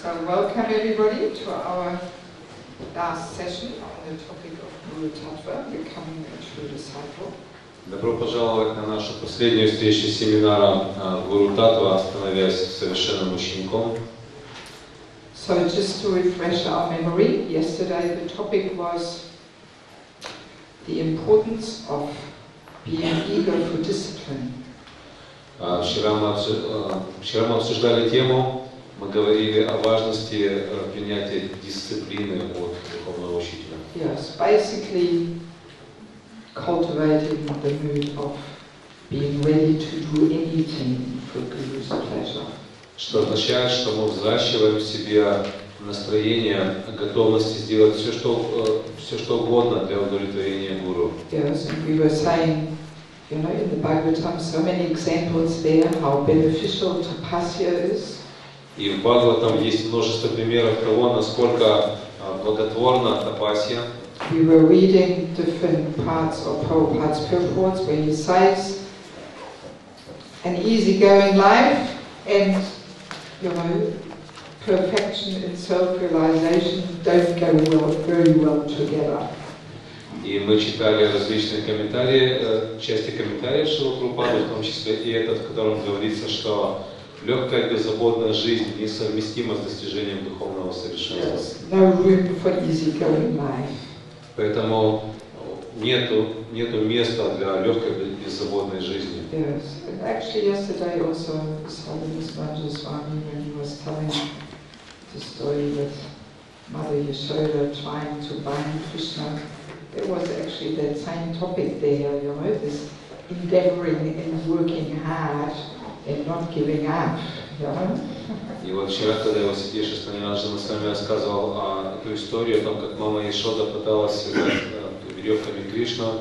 So welcome everybody to our last session on the topic of Guru Tattva, becoming a true disciple. Добро пожаловать на нашу последнюю встречу семинара Гуру Таттва, становясь совершенным учеником. So just to refresh our memory, yesterday the topic was the importance of being eager for discipline. Вчера мы обсуждали тему, мы говорили о важности принятия дисциплины от духовного учителя. Yes, basically cultivating the mood of being ready to do anything for Guru's pleasure. Что означает, что мы взращиваем в себе настроение готовности сделать все, что угодно для удовлетворения Гуру. Yes, and we were saying, you know, in the Bhagavatam, so many examples there how beneficial tapasya is. И в Бхагаватам есть множество примеров того, насколько благотворна тапасия. We were reading different parts of Prabhupada's purports where he says, an easygoing life and, you know, perfection in self-realization don't go very well together. И мы читали различные комментарии, части комментариев Шрила Прабхупады, в том числе и этот, в котором говорится, что легкая беззаботная жизнь несовместима с достижением духовного совершенства. Yes, no room for easygoing life. Поэтому нету места для легкой беззаботной жизни. Yes, and actually yesterday also Sadhguru Swami, when he was telling the story with Mother Yashoda trying to bind Krishna, there was actually that same topic there, you know, this endeavoring and working hard and not giving up, you know. И вот вчера, когда я Васидеша Станиранджана с вами рассказывал эту историю о том, как мама Яшода пыталась связать веревками Кришну,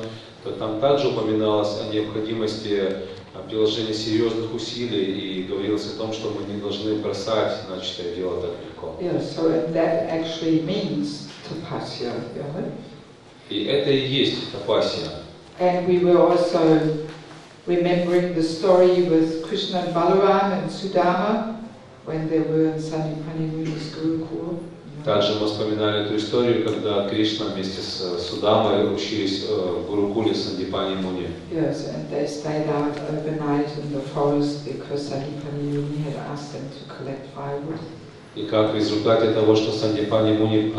то там также упоминалось о необходимости приложения серьезных усилий и говорилось о том, что мы не должны бросать начатое дело так легко. Yeah, so that actually means tapasya, you know. И это и есть тапасия. And we were also remembering the story with Krishna and Balaram and Sudama when they were in Sandipani Muni's Gurukul. Также мы вспоминали эту историю, когда Кришна вместе с Судамой учились в Гурукуле Сандипани Муни. Yes, and they stayed out overnight in the forest because Sandipani Muni had asked them to collect firewood. И как в результате того, что Сандипани Муни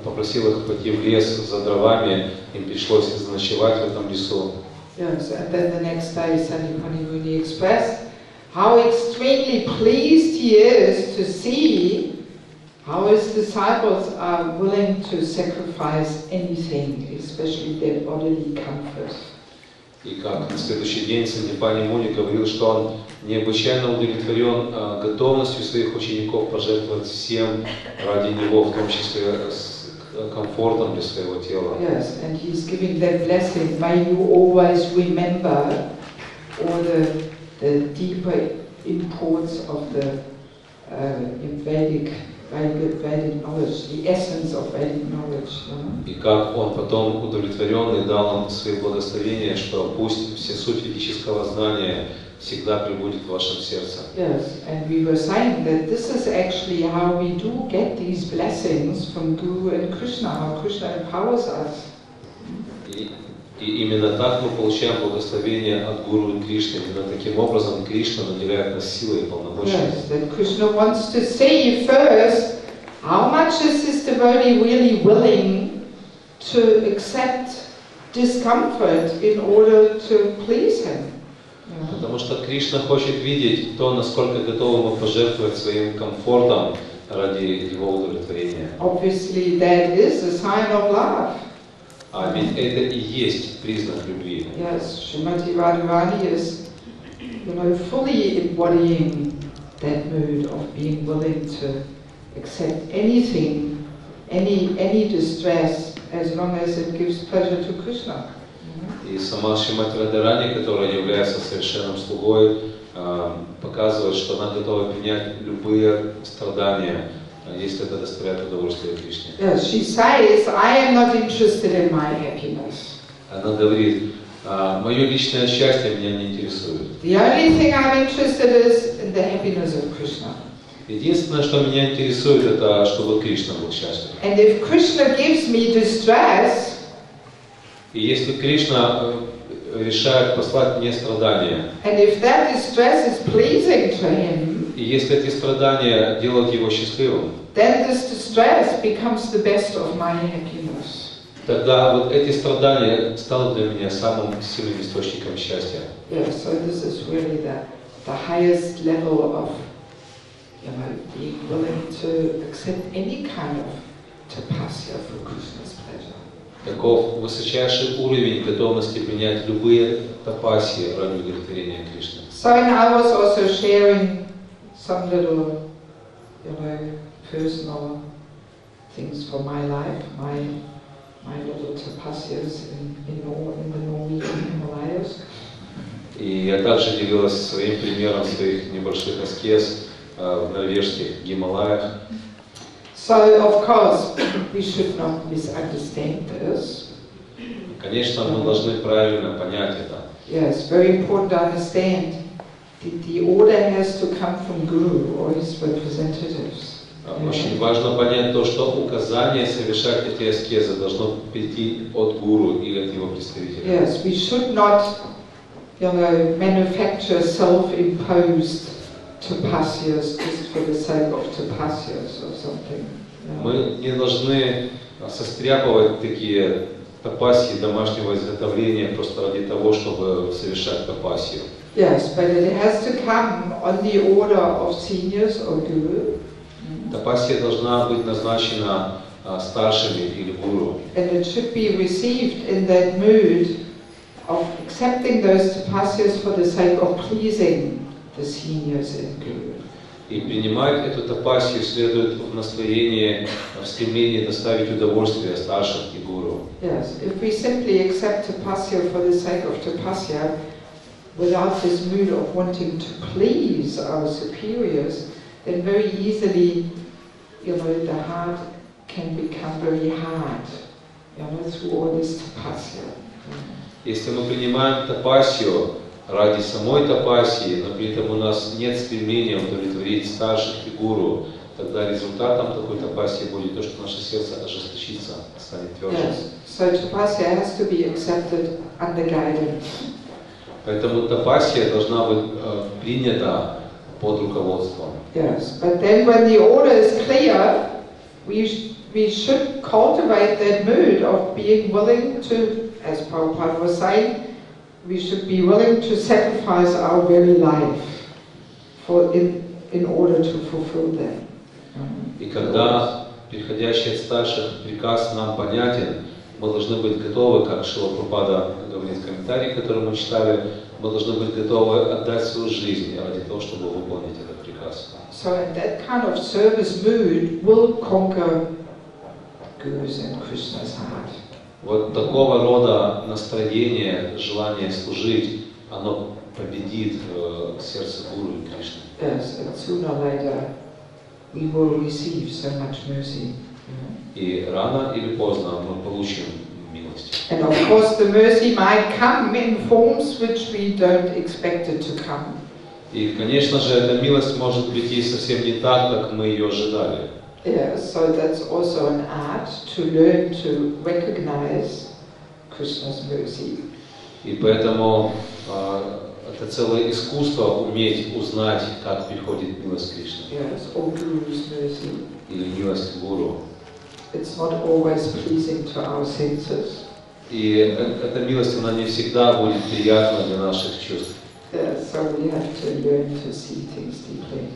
попросил их пойти в лес за дровами, им пришлось заночевать в этом лесу. Yes, and then the next day Sandipani Muni expressed how extremely pleased he is to see how his disciples are willing to sacrifice anything, especially their bodily comfort. И как на следующий день Сандипани Муни говорил, что он необычайно удовлетворен готовностью своих учеников пожертвовать всем ради него, в том числе с комфортом для своего тела. Yes, and he's giving that blessing. May you always remember all the deeper imports of the Vedic knowledge, the essence of Vedic knowledge. И как он потом удовлетворенный дал нам свои благословения, что пусть вся суть ведического знания всегда пребудет в вашем сердце. Yes, and we were saying that this is actually how we do get these blessings from Guru and Krishna, how Krishna empowers us. И именно так мы получаем благословение от Гуру и Кришны. Именно таким образом Кришна наделяет нас силой и полномочиями. Yes, that Krishna wants to see first how much is this devotee really willing to accept discomfort in order to please him. Потому что Кришна хочет видеть то, насколько готовы мы пожертвовать своим комфортом ради его удовлетворения. Obviously, that is a sign of love. А ведь это и есть признак любви. Yes, Srimati Radharani is, you know, fully embodying that mood of being willing to accept anything, any distress, as long as it gives pleasure to Krishna. И сама Шримати Радхарани, которая является совершенным слугой, показывает, что она готова принять любые страдания, если это доставляет удовольствие Кришне. Yes, she says, I am not interested in my happiness. Она говорит, мое личное счастье меня не интересует. The only thing I'm interested is in the happiness of Krishna. Единственное, что меня интересует, это чтобы Кришна был счастлив. And if Krishna gives me distress, И если Кришна решает послать мне страдания, and if that distress is pleasing to him, и если эти страдания делают его счастливым, then this distress becomes the best of my happiness. тогда вот эти страдания станут для меня самым сильным источником счастья. Yeah, so this is really the highest level of, being willing to accept any kind of tapasya for Krishna's pleasure. Таков высочайший уровень готовности принять любые тапасии ради удовлетворения Кришны. So, and I was also sharing some little, personal things for my life, my little tapasyas in the Norwegian Himalayas. И я также делилась своим примером своих небольших аскез в норвежских Гималаях. So, of course, we should not misunderstand this. Конечно, мы должны правильно понять это. Yes, very important to understand. The order has to come from Guru or his representatives. Очень важно понять то, что указание совершать эти аскезы должно прийти от гуру или от его представителя. Yes, we should not, manufacture self-imposed tapasyas just for the sake of tapasyas or something. Мы не должны состряпывать такие тапасии домашнего изготовления просто ради того, чтобы совершать тапасию. Yes, but it has to come on the order of seniors or guru. Тапасия должна быть назначена старшими или гуру. And it should be received in that mood of accepting those tapasyas for the sake of pleasing the seniors and guru. И принимать эту тапасию следует в настроении, в стремлении доставить удовольствие старшим и гуру. Yes, if we simply accept tapasya for the sake of tapasya, without this mood of wanting to please our superiors, then very easily, the heart can become very hard, through all this tapasya. Если мы принимаем тапасию ради самой тапасии, но при этом у нас нет стремления удовлетворить старших и гуру, тогда результатом такой тапасии будет то, что наше сердце ожесточится, станет тверже. Yes. So tapasya has to be accepted under guidance. Поэтому тапасия должна быть принята под руководством. Yes, but then when the order is clear, we should cultivate that mood of being willing to, as Prabhupada was saying, we should be willing to sacrifice our very life in order to fulfill them. И когда приходящий от старших приказ нам понятен, мы должны быть готовы, как Шрила Прабхупада говорит в комментарии, который мы читали, мы должны быть готовы отдать свою жизнь ради того, чтобы выполнить этот приказ. So in that kind of service mood will conquer Guru's and Krishna's heart. Вот такого рода настроение, желание служить, оно победит сердце Гуру и Кришны. Yes, and sooner or later we will receive so much mercy. И рано или поздно мы получим милость. And of course the mercy might come in forms which we don't expect it to come. И, конечно же, эта милость может прийти совсем не так, как мы ее ожидали. Yeah, so that's also an art to learn to recognize Krishna's mercy. И поэтому это целое искусство уметь узнать, как приходит милость Кришны. Yes, or Guru's mercy. Или милость Гуру. It's not always pleasing to our senses. И эта милость, она не всегда будет приятна для наших чувств. Yeah, so we have to learn to see things deeply.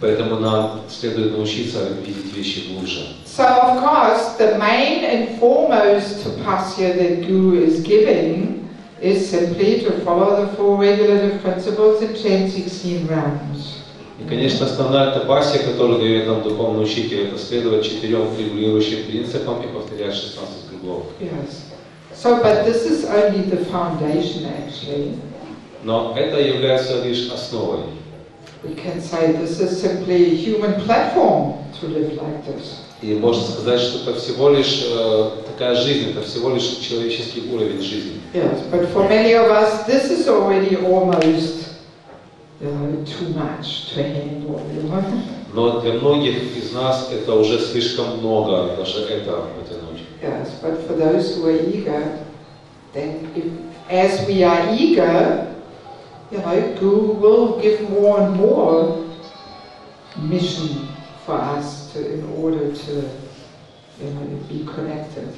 Поэтому нам следует научиться видеть вещи глубже. So of course, the main and foremost tapasya that Guru is giving is simply to follow the four regulative principles and chant 16 rounds. И, конечно, основная тапасия, которую дает нам духовный учитель, это следовать 4 регулирующим принципам и повторять 16 кругов. Yes. So, but this is only the foundation actually. Но это является лишь основой. We can say this is simply a human platform to live like this. И можно сказать, что это всего лишь такая жизнь, это всего лишь человеческий уровень жизни. Yes, but for many of us, this is already almost too much to handle. Но для многих из нас это уже слишком много, даже это потянуть. Yes, but for those who are eager, then as we are eager, Guru will give more and more mission for us in order to be connected.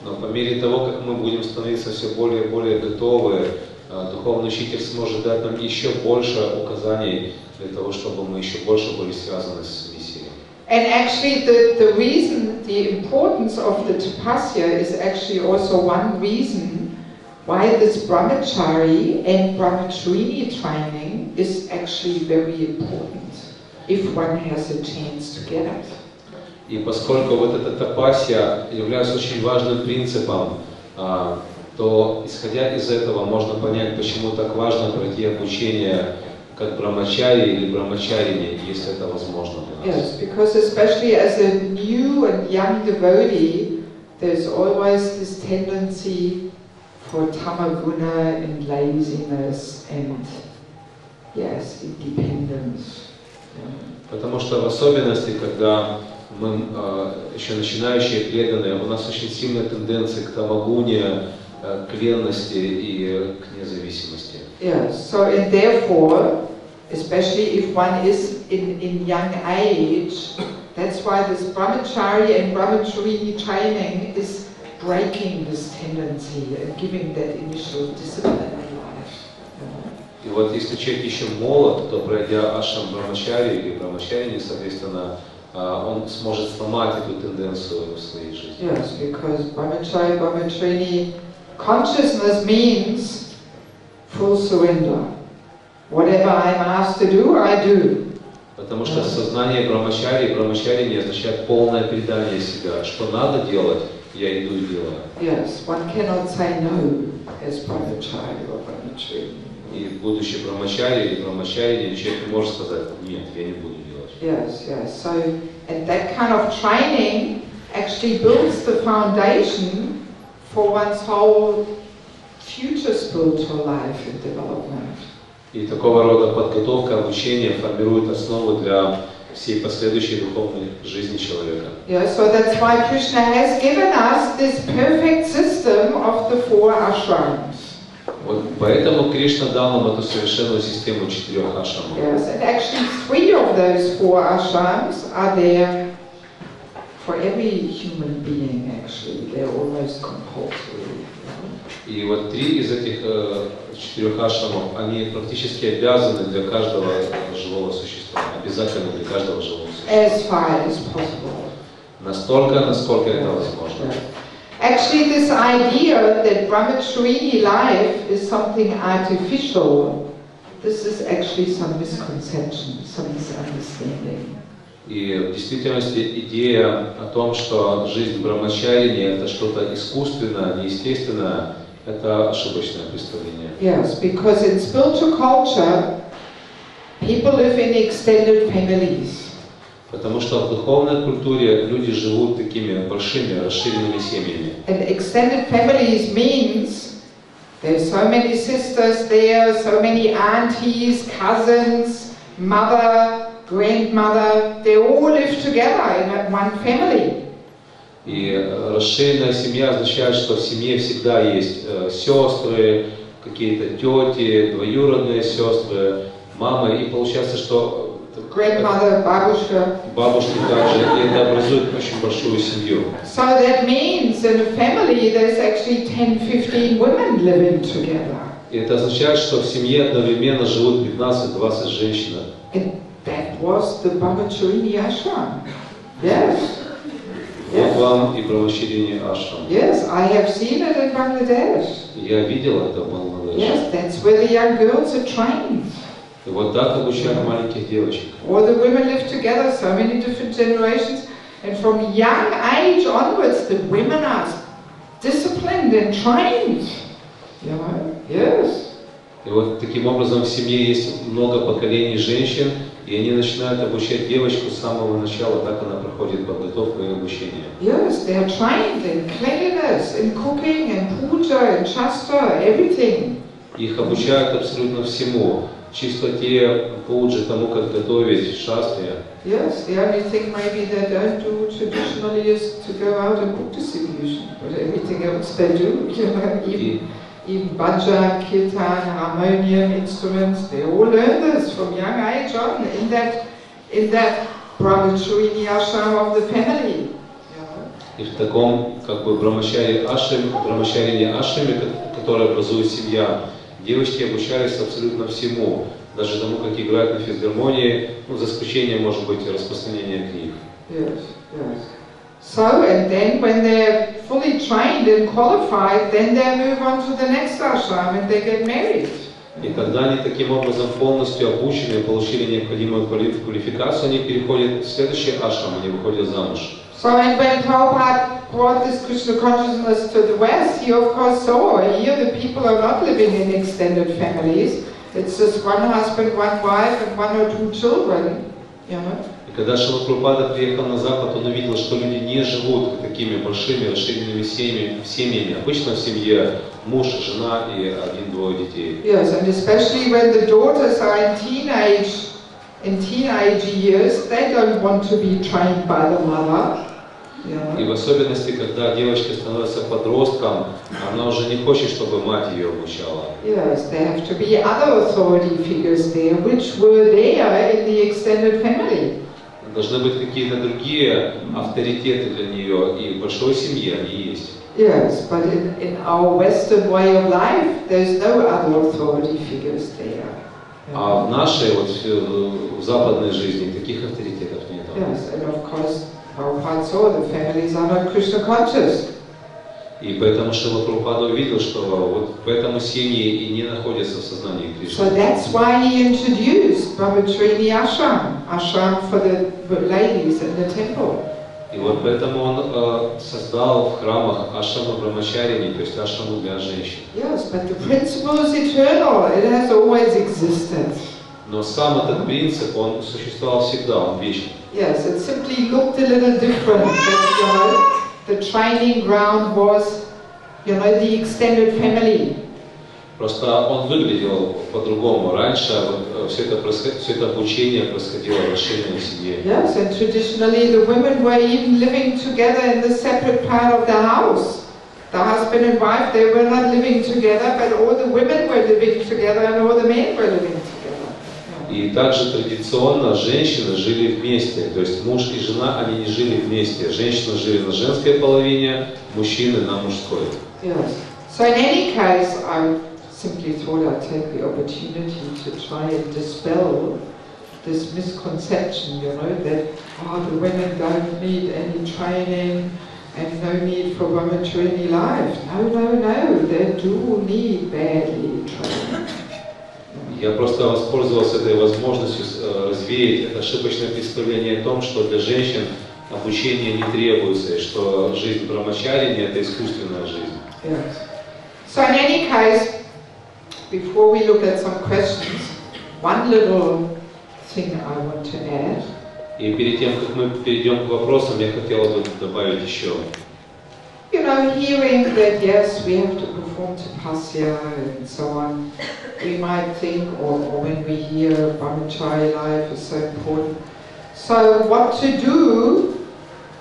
Но по мере того, как мы будем становиться все более и более готовы, духовный учитель сможет дать нам еще больше указаний для того, чтобы мы еще больше были связаны с миссией. And actually the reason, the importance of the tapasya is actually also one reason why this brahmachari and brahmacharini training is actually very important, if one has a chance to get it. И поскольку вот эта тапасия является очень важным принципом, то исходя из этого можно понять, почему так важно пройти обучение как брамачари или брамачарине, если это возможно для нас. Yes, because especially as a new and young devotee, there's always this tendency for tamaguna and laziness and yes, independence. Потому что в особенности, когда мы еще начинающие преданные, у нас очень сильная тенденция к тамагуне, к ленности и к независимости. Yes, so and therefore, especially if one is in young age, that's why this brahmachari and brahmacharini training is breaking this tendency and giving that initial discipline in life. И вот если человек еще молод, то пройдя ашрам брамачари или брамачарини, соответственно, он сможет сломать эту тенденцию в своей жизни. Yes, because brahmachari, brahmacharini consciousness means full surrender. Whatever I'm asked to do, I do. Потому что сознание брамачари и брамачарини означает полное предание себя. Что надо делать, я иду и делаю. Yes, one cannot say no as brahmachari or brahmacharini. И будучи брамачари или брамачарини, человек не может сказать, нет, я не буду делать. Yes, yes. So, and that kind of training actually builds the foundation for one's whole future spiritual life and development. И такого рода подготовка, обучение формирует основу для всей последующей духовной жизни человека. Yeah, so that's why Krishna has given us this perfect system of the 4 ashrams. Вот поэтому Кришна дал нам эту совершенную систему 4 ашрамов. Yes, and actually 3 of those 4 ashrams are there for every human being. Actually, they're almost compulsory. И вот 3 из этих 4 ашрамов, они практически обязаны для каждого живого существа, обязательно для каждого живого существа. As far as possible. Настолько, насколько это возможно. Actually, this idea that brahmacharini life is something artificial, this is actually some misconception, some misunderstanding. И в действительности идея о том, что жизнь брамачарини это что-то искусственное, неестественное, это ошибочное представление. Yes, because in spiritual culture, people live in extended families. Потому что в духовной культуре люди живут такими большими, расширенными семьями. And extended families means there's so many sisters there, so many aunties, cousins, mother, grandmother, they all live together in one family. И расширенная семья означает, что в семье всегда есть сестры, какие-то тети, двоюродные сестры, мамы, и получается, что Grandmother, бабушка. Бабушки также, и это образует очень большую семью. So that means in a family there's actually 10-15 women living together. И это означает, что в семье одновременно живут 15-20 женщин. And that was the brahmacharini ashram. Yes. Вот вам и брамачарини ашрам. Yes, I have seen it in Bangladesh. Я видел это в Бангладеше. Yes, that's where the young girls are trained. И вот так обучают маленьких девочек. All the women live together, so many different generations, and from young age onwards, the women are disciplined and trained. You know? Yes. И вот таким образом в семье есть много поколений женщин, и они начинают обучать девочку с самого начала, так она проходит подготовку и обучение. Yes, they are trained in cleanliness, in cooking, in puja, in shastra, everything. Их обучают абсолютно всему. чистоте, пуджи, тому, как готовить шастрия. Yes, the only thing maybe they don't do traditionally is to go out and book distribution, but everything else they do, you know, even bhajan, kirtan, harmonium instruments, they all learn this from young age on in that brahmacharya ashram of the family. И в таком, как бы, брамачарине ашраме, который образует семья, девочки обучались абсолютно всему, даже тому, как играть на физгармонии, ну, за исключением, может быть, распространения книг. Yes, yes. So, and then when they're fully trained and qualified, then they move on to the next ashram and they get married. И когда они таким образом полностью обучены и получили необходимую квалификацию, они переходят в следующий ашрам, они выходят замуж. So, and when Prabhupada brought this Krishna consciousness to the West, he of course saw here the people are not living in extended families. It's just one husband, one wife, and one or two children, you know. И когда Шрила Прабхупада приехал на Запад, он увидел, что люди не живут такими большими, расширенными семьями. Обычно в семье муж, жена и один-двое детей. Yes, and especially when the daughters are in teenage years, they don't want to be trained by the mother. И в особенности, когда девочка становится подростком, она уже не хочет, чтобы мать ее обучала. Yes, there have to be other authority figures there, which were there in the extended family. Должны быть какие-то другие авторитеты для нее, и в большой семье они есть. Yes, but in our Western way of life, there's no other authority figures there. А в нашей, вот в западной жизни, таких авторитетов нет. Yes, and of course, Prabhupada saw the families are not Krishna conscious. И поэтому Шрила Прабхупада увидел, что вот поэтому семьи и не находятся в сознании Кришны. So that's why he introduced Brahmacharya ashram for the ladies in the temple. И вот поэтому он создал в храмах ашраму брамачарини, то есть ашраму для женщин. Yes, but the principle is eternal. It has always existed. Но сам этот принцип, он существовал всегда, он вечен. Yes, it simply looked a little different. But, you know, the training ground was, you know, the extended family. Просто он выглядел по-другому. Раньше вот, все это обучение происходило в расширенной семье. Yes, and traditionally the women were even living together in the separate part of the house. The husband and wife, they were not living together, but all the women were living together and all the men were living together. И также традиционно женщины жили вместе, то есть муж и жена, они не жили вместе. Женщины жили на женской половине, мужчины на мужской. Yes. So in any case, I simply thought I'd take the opportunity to try and dispel this misconception, you know, that the women don't need any training and no need for brahmacharya life. No, they do need badly training. Я просто воспользовался этой возможностью развеять это ошибочное представление о том, что для женщин обучение не требуется, и что жизнь брамачарини – это искусственная жизнь. Yes. So in any case, before we look at some questions, one little thing I want to add. И перед тем, как мы перейдем к вопросам, я хотела бы добавить еще. You know, hearing that yes, we have to perform tapasya and so on, we might think, or when we hear brahmacharya life is so important. So what to do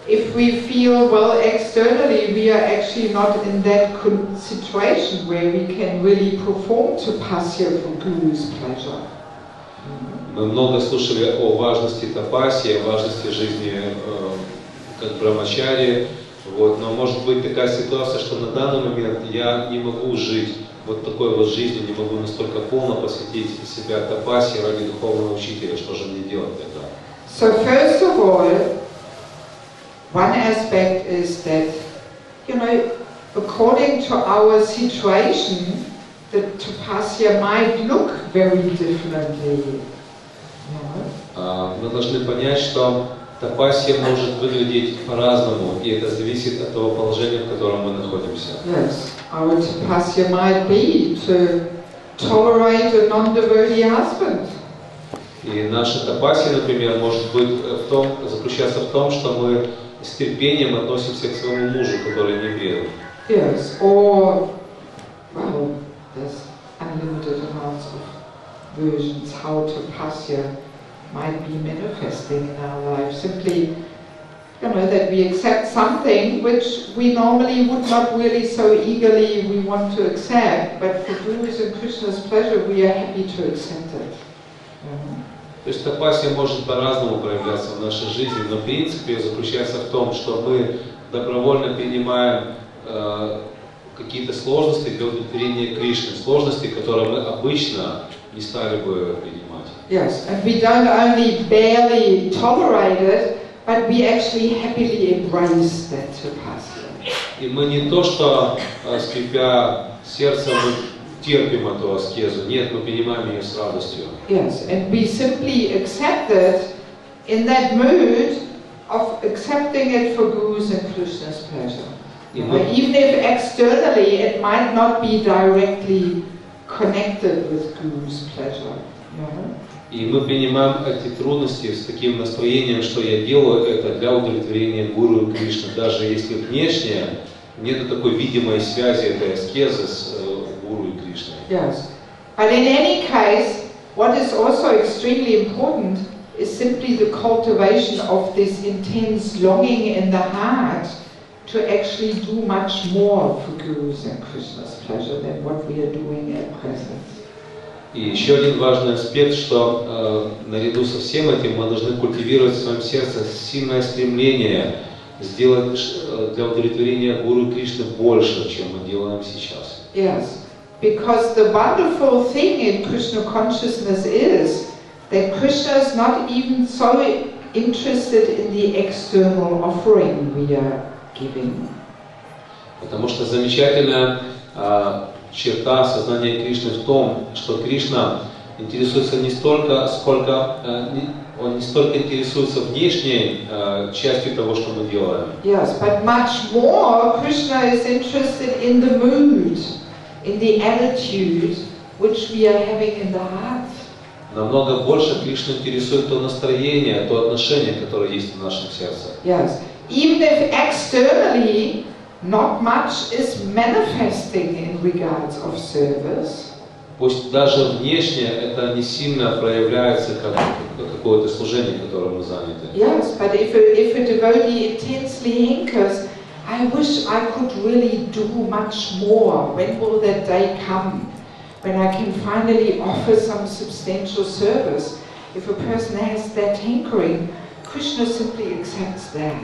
if we feel, well, externally we are actually not in that situation where we can really perform tapasya for Guru's pleasure. Мы много слушали о важности тапаси, о важности жизни как брамачари. Вот, но может быть такая ситуация, что на данный момент я не могу жить вот такой вот жизнью, не могу настолько полно посвятить себя тапасе ради духовного учителя. Что же мне делать тогда? So first of all, one aspect is that, you know, according to our situation, the tapasya might look very differently. Мы должны понять, что тапасия может выглядеть по-разному, и это зависит от того положения, в котором мы находимся. Yes, our tapasya might be to tolerate a non-devotee husband. И наша тапасия, например, может быть заключаться в том, что мы с терпением относимся к своему мужу, который не предан. Yes, or well, there's unlimited amounts of versions how Tapasya might be manifesting in our life. Simply, that we accept something which we normally would not really so eagerly we want to accept, but for Guru's and Krishna's pleasure, we are happy to accept it. То есть тапасия может по-разному проявляться в нашей жизни, но принцип ее заключается в том, что мы добровольно принимаем какие-то сложности для удовлетворения Кришны, сложности, которые мы обычно не стали бы принимать. Yes, and we don't only barely tolerate it, but we actually happily embrace that tapasya. И мы не то, что скрипя сердцем мы терпим эту аскезу, нет, мы принимаем ее с радостью. Yes, and we simply accept it in that mood of accepting it for Guru's and Krishna's pleasure. Even if externally it might not be directly connected with Guru's pleasure. И мы принимаем эти трудности с таким настроением, что я делаю это для удовлетворения Гуру и Кришны, даже если внешне нет такой видимой связи этой аскезы с Гуру и Кришной. Yes, but in any case, what is also extremely important is simply the cultivation of this intense longing in the heart to actually do much more for Guru's and Krishna's pleasure than what we are doing at present. И еще один важный аспект, что наряду со всем этим мы должны культивировать в своем сердце сильное стремление сделать для удовлетворения Гуру и Кришны больше, чем мы делаем сейчас. Yes, because the wonderful thing in Krishna consciousness is that Krishna is not even so interested in the external offering we are giving. Потому что замечательная черта сознания Кришны в том, что Кришна интересуется не столько, сколько он не столько интересуется внешней частью того, что мы делаем. Yes, but much more Krishna is interested in the mood, in the attitude which we are having in the heart. Намного больше Кришна интересует то настроение, то отношение, которое есть в нашем сердце. Yes, even if externally not much is manifesting in regards of service. Пусть даже внешне это не сильно проявляется как какое-то служение, которым мы заняты. Yes, but if a devotee intensely hankers, I wish I could really do much more. When will that day come when I can finally offer some substantial service? If a person has that hankering, Krishna simply accepts that.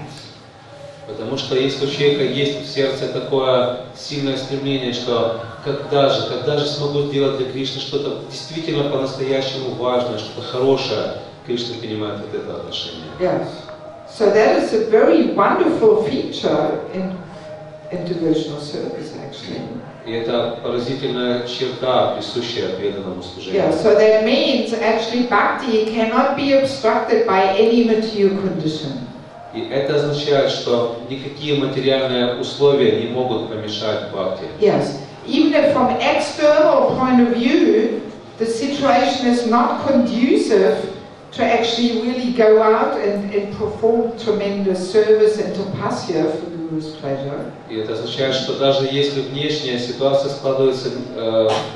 Потому что если у человека есть в сердце такое сильное стремление, что когда же смогу сделать для Кришны что-то действительно по-настоящему важное, что-то хорошее, Кришна принимает вот это отношение. Yes. So that is a very wonderful feature in devotional service, actually. И это поразительная черта, присущая преданному служению. Yeah, so that means actually bhakti cannot be obstructed by any material condition. И это означает, что никакие материальные условия не могут помешать бхакти. Yes, even if from external point of view, the situation is not conducive to actually really go out and perform tremendous service and tapasya for Guru's pleasure. И это означает, что даже если внешняя ситуация складывается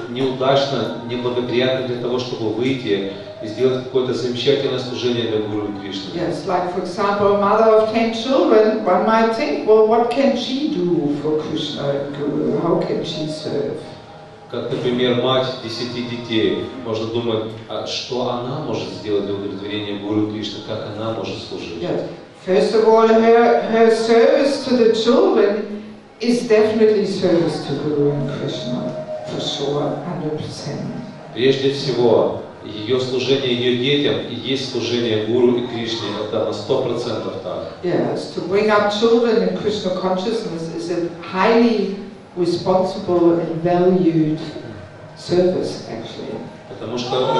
неудачно, неблагоприятно для того, чтобы выйти и сделать какое-то замечательное служение для Гуру и Кришны. Yes, like for example, a mother of 10 children, one might think, well, what can she do for Krishna and Guru? How can she serve? Как, например, мать 10 детей, можно думать, а что она может сделать для удовлетворения Гуру и Кришны, как она может служить. Yes. First of all, her service to the children is definitely service to Guru and Krishna, for sure, 100%. Прежде всего, ее служение ее детям и есть служение Гуру и Кришне, это на 100% так. Yes, to bring up children in Krishna consciousness is a highly responsible and valued service, actually. Потому что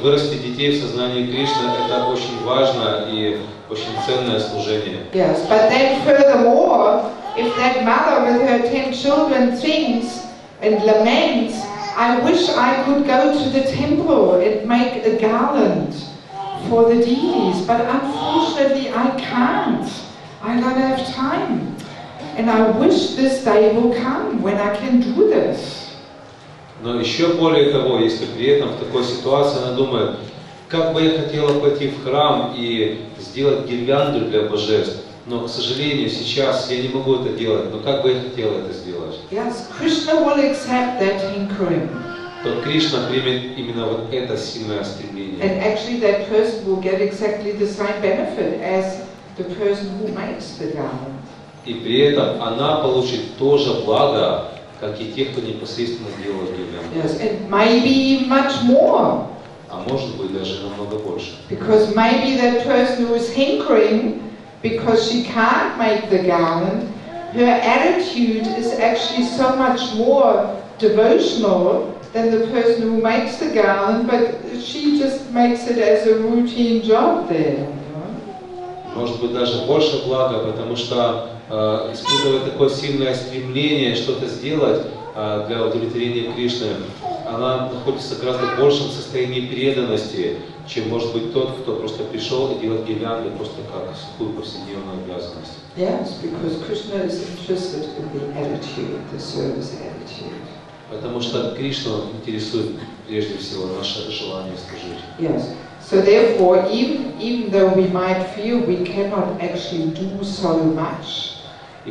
вырастить детей в сознании Кришны это очень важно и очень ценное служение. Yes, but then furthermore, if that mother with her 10 children thinks and laments, I wish I could go to the temple and make a garland for the deities, but unfortunately I can't. I don't have time. And I wish this day will come when I can do this. Но еще более того, если при этом в такой ситуации она думает, как бы я хотела пойти в храм и сделать гирлянду для божеств, но, к сожалению, сейчас я не могу это делать, но как бы я хотела это сделать, Yes, Krishna will accept that hankering. то Кришна примет именно вот это сильное стремление. And actually that person will get exactly the same benefit as the person who makes the garland. И при этом она получит то же благо, как и те, кто непосредственно делает гирлянду. Yes, and maybe much more. А может быть даже намного больше. Because maybe that person who is hankering because she can't make the garland, her attitude is actually so much more devotional than the person who makes the garland, but she just makes it as a routine job there. Может быть даже больше блага, потому что испытывая такое сильное стремление что-то сделать для удовлетворения Кришны, она находится в гораздо большем состоянии преданности, чем может быть тот, кто просто пришел и делает гирлянду просто как сухую повседневную обязанность. Yes, because Krishna is interested in the attitude, the service attitude. Потому что Кришну интересует прежде всего наше желание служить. Yes. So therefore, even though we might feel we cannot actually do so much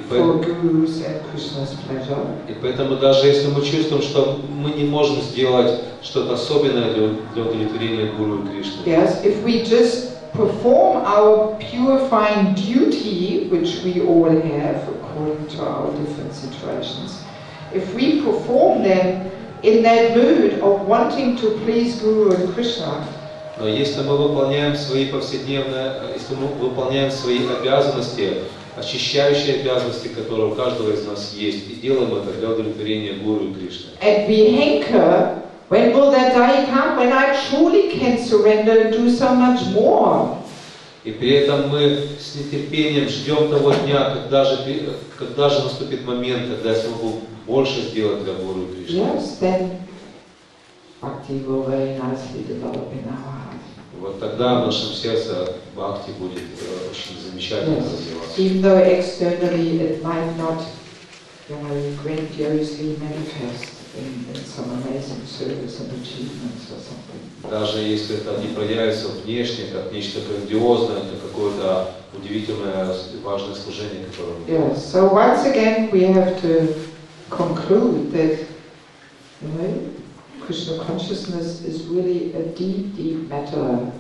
for Guru's and Krishna's pleasure, и поэтому даже если мы чувствуем, что мы не можем сделать что-то особенное для удовлетворения Гуру и Кришны, yes, if we just perform our purifying duty, which we all have according to our different situations, if we perform them in that mood of wanting to please Guru and Krishna, но если мы выполняем свои повседневные, если мы выполняем свои обязанности, очищающие обязанности, которые у каждого из нас есть, и делаем это для удовлетворения Гуру и Кришны. and we hanker, when will that day come when I truly can surrender and do so much more? И при этом мы с нетерпением ждем того дня, когда же наступит момент, когда я смогу больше сделать для Гуру и Кришны. Yes, then bhakti will very nicely develop in our heart. Вот тогда в нашем сердце бхакти будет очень замечательно Yes. развиваться. Even though externally it might not, grandiosely manifest in some amazing service and achievements or something. Даже если это не проявится внешне, как нечто грандиозное, как какое-то удивительное и важное служение, которое мы делаем. Yes. So once again we have to conclude that, Krishna consciousness is really a deep, deep matter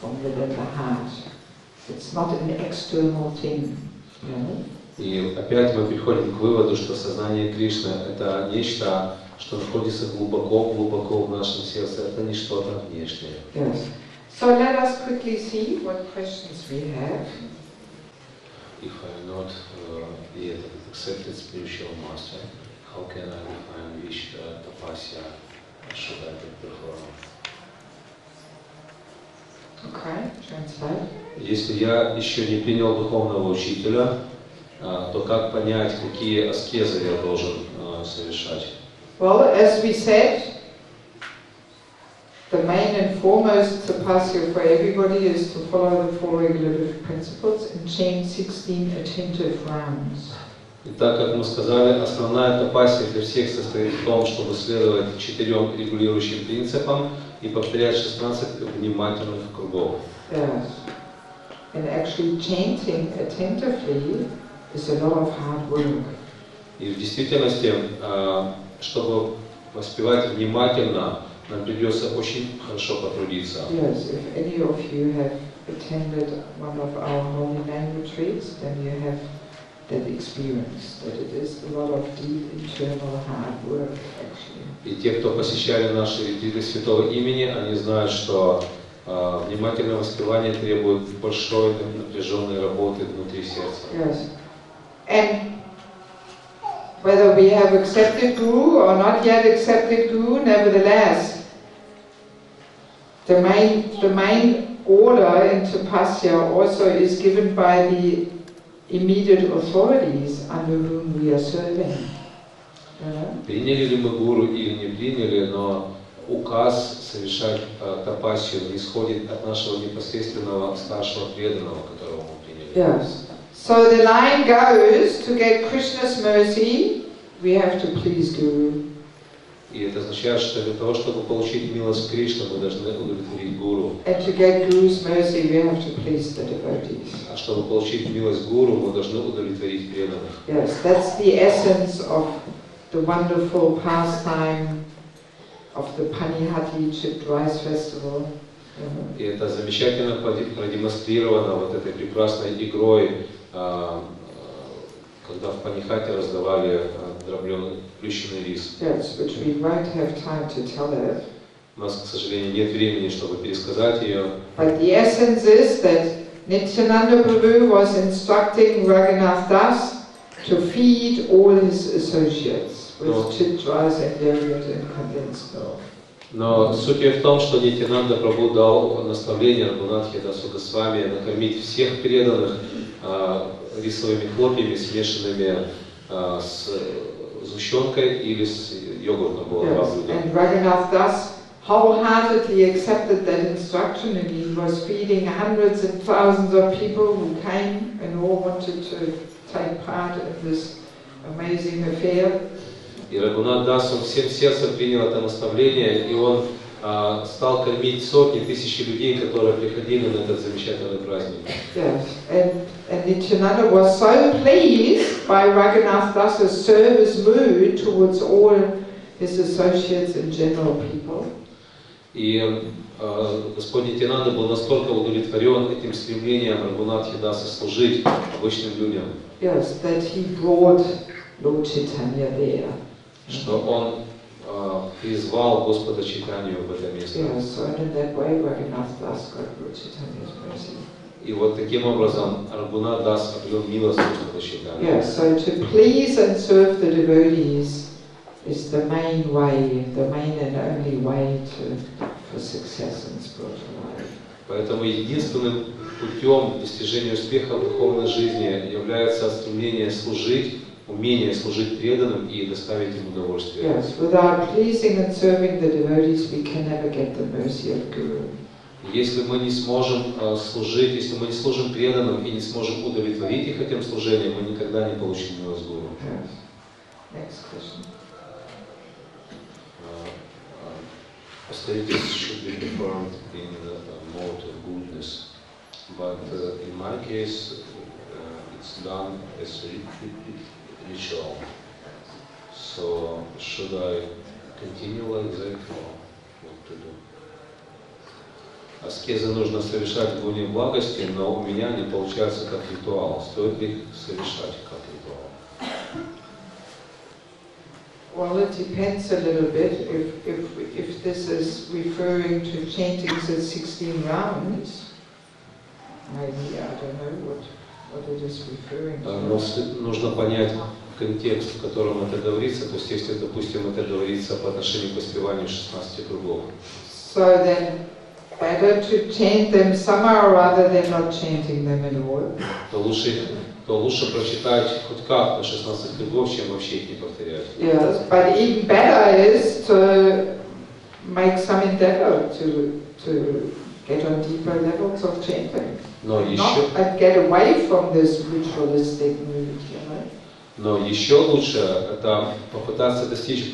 from within the heart. It's not an external thing. И опять мы приходим к выводу, что сознание Кришны – это нечто, что находится глубоко-глубоко в нашем сердце. Это не что-то внешнее. Yes. So let us quickly see what questions we have. If I'm not yet accepted spiritual master, how can I define which tapasya should I perform? Okay, translate. Если я еще не принял духовного учителя, то как понять, какие аскезы я должен совершать? Well, as we said, the main and foremost tapasya for everybody is to follow the four regulative principles and chant 16 attentive rounds. И так как мы сказали, основная тапасия для всех состоит в том, чтобы следовать 4 регулирующим принципам и повторять 16 внимательных кругов. Yes. And actually chanting attentively is a lot of hard work. И в действительности, чтобы воспевать внимательно, нам придется очень хорошо потрудиться. Yes, if any of you have attended one of our Holy Name retreats, then you have that experience, that it is a lot of deep internal hard work actually. И те, кто посещали наши ретриты Святого Имени, они знают, что внимательное воспевание требует большой напряженной работы внутри сердца. Yes. And whether we have accepted Guru or not yet accepted Guru, nevertheless, the main order in Tapasya also is given by the immediate authorities under whom we are serving. Приняли ли мы Гуру или не приняли, но указ совершать тапасию не исходит от нашего непосредственного старшего преданного, которого мы приняли. Yes. So the line goes, to get Krishna's mercy, we have to please Guru. И это означает, что для того, чтобы получить милость Кришны, мы должны удовлетворить гуру. And to get Guru's mercy, we have to please the devotees. А чтобы получить милость гуру, мы должны удовлетворить преданных. Yes, that's the essence of the wonderful pastime of the Panihati Chipped Rice Festival. И это замечательно продемонстрировано вот этой прекрасной игрой, когда в Панихате раздавали дробленый плющенный рис. Yes, which we won't have time to tell it. У нас, к сожалению, нет времени, чтобы пересказать ее. But the essence is that Nityananda Prabhu was instructing Raghunath Das to feed all his associates with chipped rice and yogurt and condensed milk. Но суть в том, что Нитьянанда Прабху дал наставление Рагунатхе Дасу Госвами накормить всех преданных рисовыми хлопьями, смешанными с сгущенкой или с йогуртом. Yes. And Raghunath Das wholeheartedly accepted that instruction, and he was feeding hundreds and thousands of people who came and all wanted to take part in this amazing affair. И Рагунат Дас, он всем сердцем принял это наставление, и он стал кормить сотни, тысячи людей, которые приходили на этот замечательный праздник. Yes, and Nityananda was so pleased by Raghunath Das's service mood towards all his associates and general people. И Господь Нитьянанда был настолько удовлетворен этим стремлением Рагунатхи Даса служить обычным людям, yes, that he brought Lord Chaitanya there. Что он призвал Господа Чайтанью в это место. Yes, so in that way Raghunath Das got Lord Chaitanya's mercy. И вот таким образом Рагунат Дас обрел милость Господа Чайтаньи. Yes, so to please and serve the devotees is the main way, the main and only way for success in spiritual life. Поэтому единственным путем к достижению успеха в духовной жизни является стремление служить, умение служить преданным и доставить им удовольствие. Yes, without pleasing and serving the devotees, we can never get the mercy of Guru. Если мы не сможем служить, если мы не служим преданным и не сможем удовлетворить их этим служением, мы никогда не получим милость Гуру. Yes. Next question. Austerities should be performed in the mode of goodness, but in my case, it's done as a ritual. So, should I continue like that, or what to do? Аскезы нужно совершать в гуне благости, но у меня они получаются как ритуал. Стоит ли их совершать как ритуал? Well, it depends a little bit. If this is referring to chantings at 16 rounds, maybe I don't know what it is referring to. Но нужно понять контекст, в котором это говорится. То есть, если, допустим, это говорится по отношению к воспеванию 16 кругов. So then, better to chant them somehow rather than not chanting them at all. То лучше прочитать хоть как-то 16 кругов, чем вообще их не повторять. Yes, but even better is to make some endeavor to get on deeper levels of chanting. Но Not get away from this ritualistic mood, you know. Но еще лучше это попытаться достичь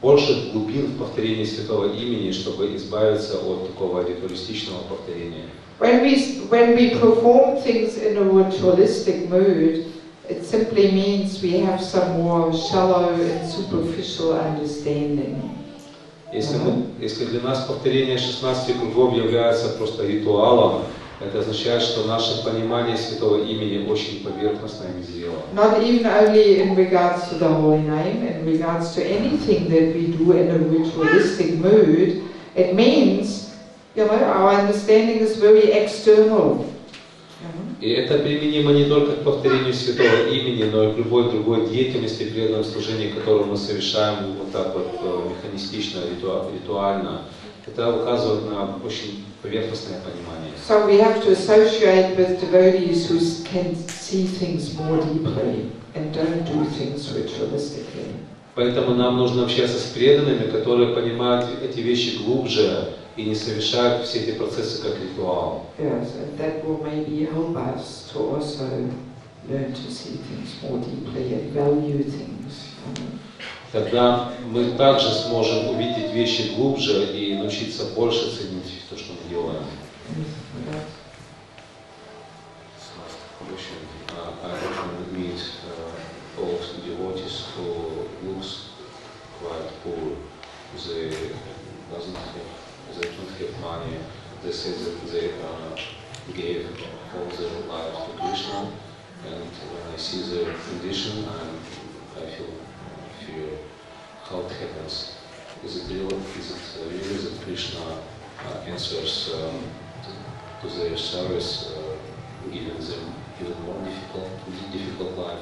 больших глубин в повторении святого имени, чтобы избавиться от такого ритуалистичного повторения. When we perform things in a ritualistic mood, it simply means we have some more shallow and superficial understanding. Если для нас повторение 16 кругов является просто ритуалом, это означает, что наше понимание святого имени очень поверхностно и зрело. Not even only in regards to the holy name, in regards to anything that we do in a ritualistic mood, it means, you know, our understanding is very external. И это применимо не только к повторению святого имени, но и к любой другой деятельности, преданном служении, которую мы совершаем вот так вот механистично, ритуально. Это указывает на очень поверхностное понимание. So we have to associate with devotees who can see things more deeply and don't do things ritualistically. Поэтому нам нужно общаться с преданными, которые понимают эти вещи глубже и не совершают все эти процессы как ритуал. Yes, and that will maybe help us to also learn to see things more deeply and value things. тогда мы также сможем увидеть вещи глубже и научиться больше ценить то, что мы делаем. I often meet old devotees who looks quite poor. They don't have money. They say that they gave all their life to Krishna, and when I see their condition, I feel fear. How it happens? Is it really that Krishna answers to their service, giving them even more difficult life?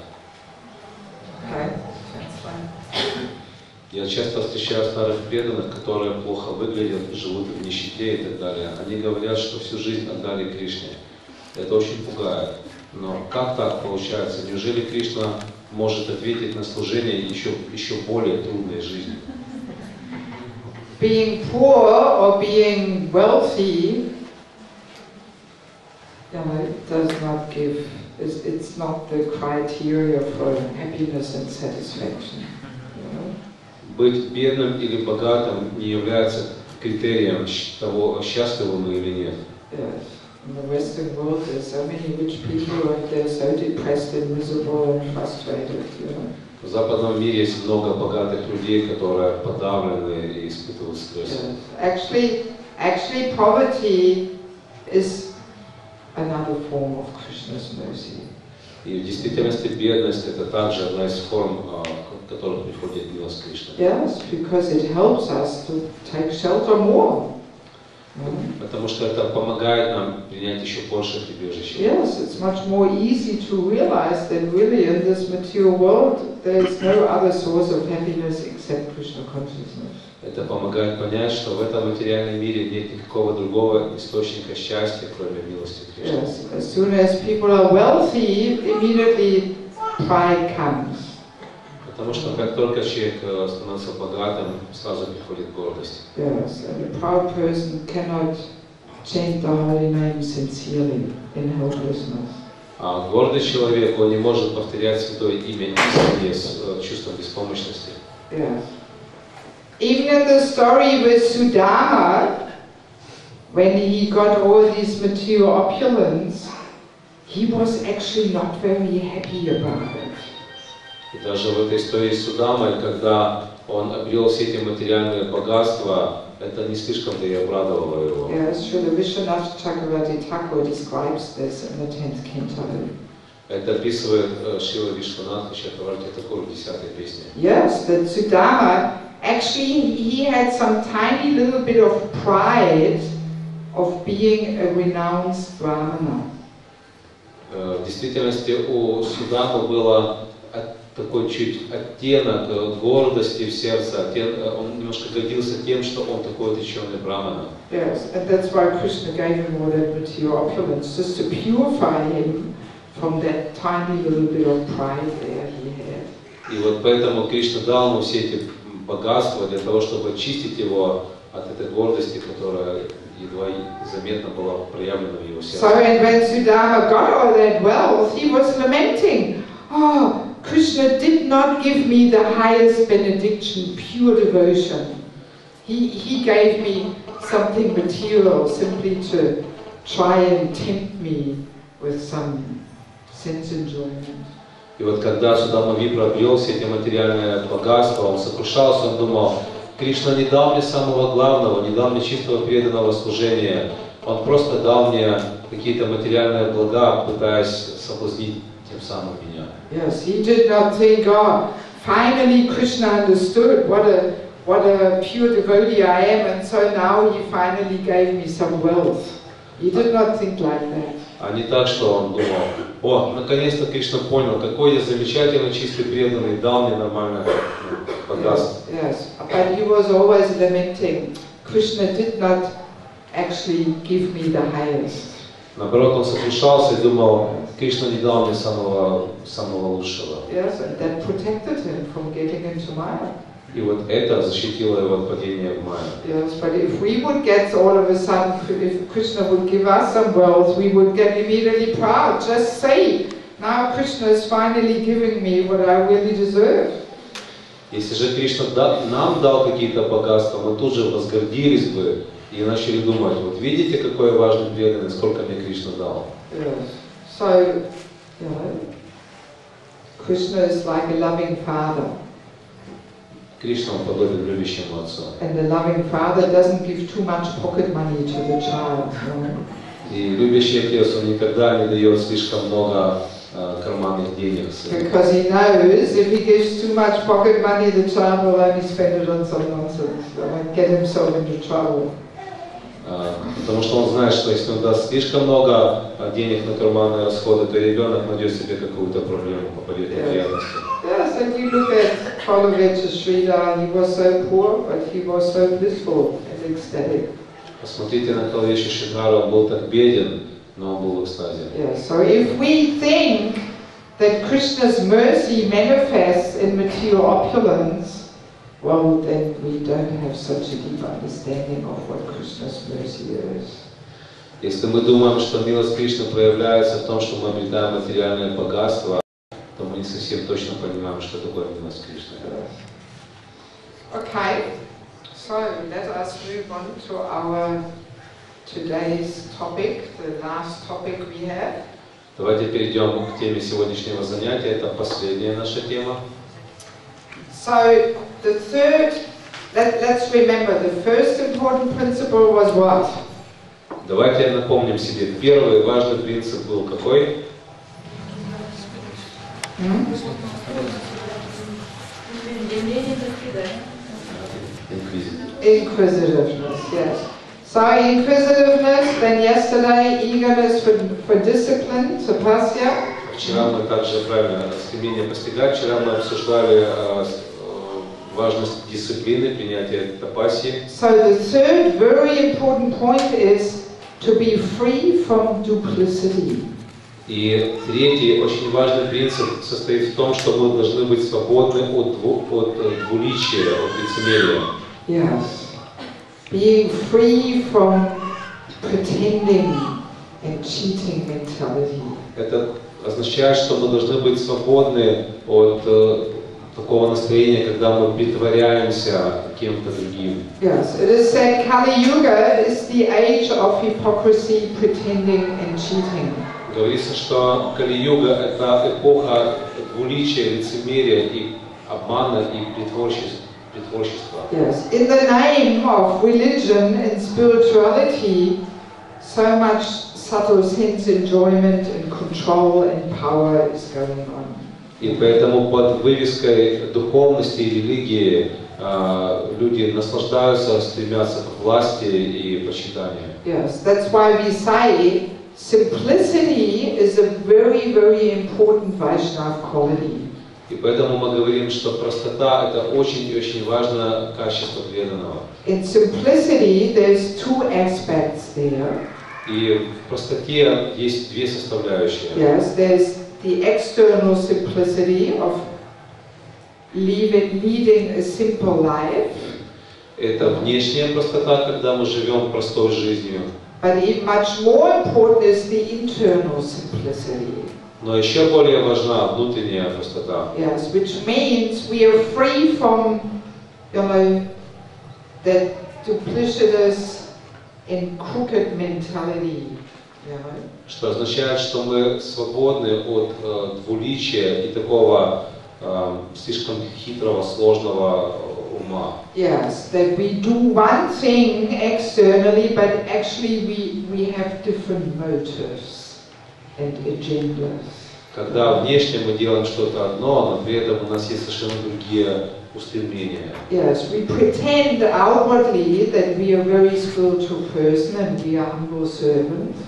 Okay, that's fine. Я часто встречаю старых преданных, которые плохо выглядят, живут в нищете и так далее. Они говорят, что всю жизнь отдали Кришне. Это очень пугает. Но как так получается? Неужели Кришна может ответить на служение еще более трудной жизни? Being poor or being wealthy, does not give. It's not the criteria for happiness and satisfaction. Быть бедным или богатым не является критерием того, счастливы мы или нет. Yes. In the Western world, there's so many rich people and they're so depressed and miserable and frustrated. В западном мире есть много богатых людей, которые подавлены и испытывают стресс. Yes. Actually, poverty is another form of Krishna's mercy. И в действительности бедность это также одна из форм, в которых приходит милость Кришны. Yes, because it helps us to take shelter more. Потому что это помогает нам принять еще больше прибежища. Yes, it's much more easy to realize that really in this material world there is no other source of happiness except Krishna consciousness. Это помогает понять, что в этом материальном мире нет никакого другого источника счастья, кроме милости Кришны. Yes, as soon as people are wealthy, immediately pride comes. Потому что как только человек становится богатым, сразу приходит гордость. Yes, and a proud person cannot chant the holy name sincerely in helplessness. А гордый человек, он не может повторять святое имя искренне с чувством беспомощности. Yes. Even in the story with Sudama, when he got all these material opulence, he was actually not very happy about it. И даже в этой истории с Судамой, когда он обрел все эти материальные богатства, это не слишком-то и обрадовало его. Yes, Srila Vishwanath Chakravarti Thakur describes this in the 10th canto. Это описывает Шрила Вишванатха Чакраварти Тхакур в 10-й песне. Yes, that Sudama, actually he had some tiny little bit of pride of being a renounced Brahmana. В действительности у Судамы было такой чуть оттенок гордости в сердце, он немножко гордился тем, что он такой отреченный брамана. Yes, and that's why Krishna gave him all that material opulence, just to purify him from that tiny little bit of pride there he had. И вот поэтому Кришна дал ему все эти богатства для того, чтобы очистить его от этой гордости, которая едва заметно была проявлена в его сердце. So and when Sudama got all that wealth, he was lamenting, "Oh, Krishna did not give me the highest benediction, pure devotion. He gave me something material simply to try and tempt me with some sense enjoyment." И вот когда Судама Випра обрел все эти материальные богатства, он сокрушался, он думал, Кришна не дал мне самого главного, не дал мне чистого преданного служения. Он просто дал мне какие-то материальные блага, пытаясь соблазнить тем самым меня. Yes, he did not think, "Oh, finally Krishna understood what a pure devotee I am, and so now he finally gave me some wealth." He did not think like that. А не так, что он думал, о, наконец-то Кришна понял, какой я замечательный, чистый, преданный, дал мне нормальное богатство. Yes, but he was always lamenting, Krishna did not actually give me the highest. Наоборот, он сокрушался и думал, Кришна не дал мне самого лучшего. Yes, and that protected him from getting into Maya. И вот это защитило его от падения в Майю. Yes, but if we would get all of a sudden, if Krishna would give us some wealth, we would get immediately proud. Just say, now Krishna is finally giving me what I really deserve. Если же Кришна нам дал какие-то богатства, мы тут же возгордились бы и начали думать, вот видите, какой важный преданный, сколько мне Кришна дал. Yes. So, you know, Krishna is like a loving father. Кришна он подобен любящему отцу. And the loving father doesn't give too much pocket money to the child. No? И любящий отец, он никогда не дает слишком много карманных денег. Because he knows if he gives too much pocket money, the child will only spend it on some nonsense and get himself into trouble. Потому что он знает, что если он даст слишком много денег на карманные расходы, то ребенок найдет себе какую-то проблему, попадет в неприятности. Yes, and you look at Kolovich Sridhar, he was so poor, but he was so blissful and ecstatic. Посмотрите на Калавича Шридхара, он был так беден, но он был в экстазе. Yes, so if we think that Krishna's mercy manifests in material opulence, well, then we don't have such a deep understanding of what Krishna's mercy is. Если мы думаем, что милость Кришны проявляется в том, что мы обретаем материальное богатство, то мы не совсем точно понимаем, что такое милость Кришны. Okay, so let us move on to our today's topic, the last topic we have. Давайте перейдем к теме сегодняшнего занятия. Это последняя наша тема. So the third, let's remember, the first important principle was what? Давайте напомним себе, первый важный принцип был какой? Inquisitiveness, yes. So inquisitiveness, then yesterday eagerness for discipline, tapasya. Вчера мы также правильно стремление постигать. Вчера мы обсуждали важность дисциплины, принятия тапаси. So the third very important point is to be free from duplicity. И третий очень важный принцип состоит в том, что мы должны быть свободны от двуличия, от лицемерия. Yes. Being free from pretending and cheating mentality. Это означает, что мы должны быть свободны от такого настроения, когда мы притворяемся кем-то другим. Yes, it is said Kali Yuga is the age of hypocrisy, pretending and cheating. Говорится, что Кали-юга – это эпоха двуличия, лицемерия и обмана и притворчества. Yes, in the name of religion and spirituality, so much subtle sense enjoyment and control and power is going on. И поэтому под вывеской духовности и религии люди наслаждаются, стремятся к власти и почитанию. Yes, that's why we say simplicity is a very, very important Vaishnava quality. И поэтому мы говорим, что простота – это очень-очень важное качество преданного. In simplicity, there's two aspects there. И в простоте есть две составляющие. Yes, there's the external simplicity of leading a simple life. Это внешняя простота, когда мы живем простой жизнью. But much more important is the internal simplicity. Но еще более важна внутренняя простота. Yes, which means we are free from, you know, that duplicitous and crooked mentality. You know? Что означает, что мы свободны от двуличия и такого слишком хитрого, сложного ума. Yes, that we do one thing externally, but actually we have different motives and agendas. Когда внешне мы делаем что-то одно, но при этом у нас есть совершенно другие устремления. Yes, we pretend outwardly that we are a very spiritual person and we are humble servants.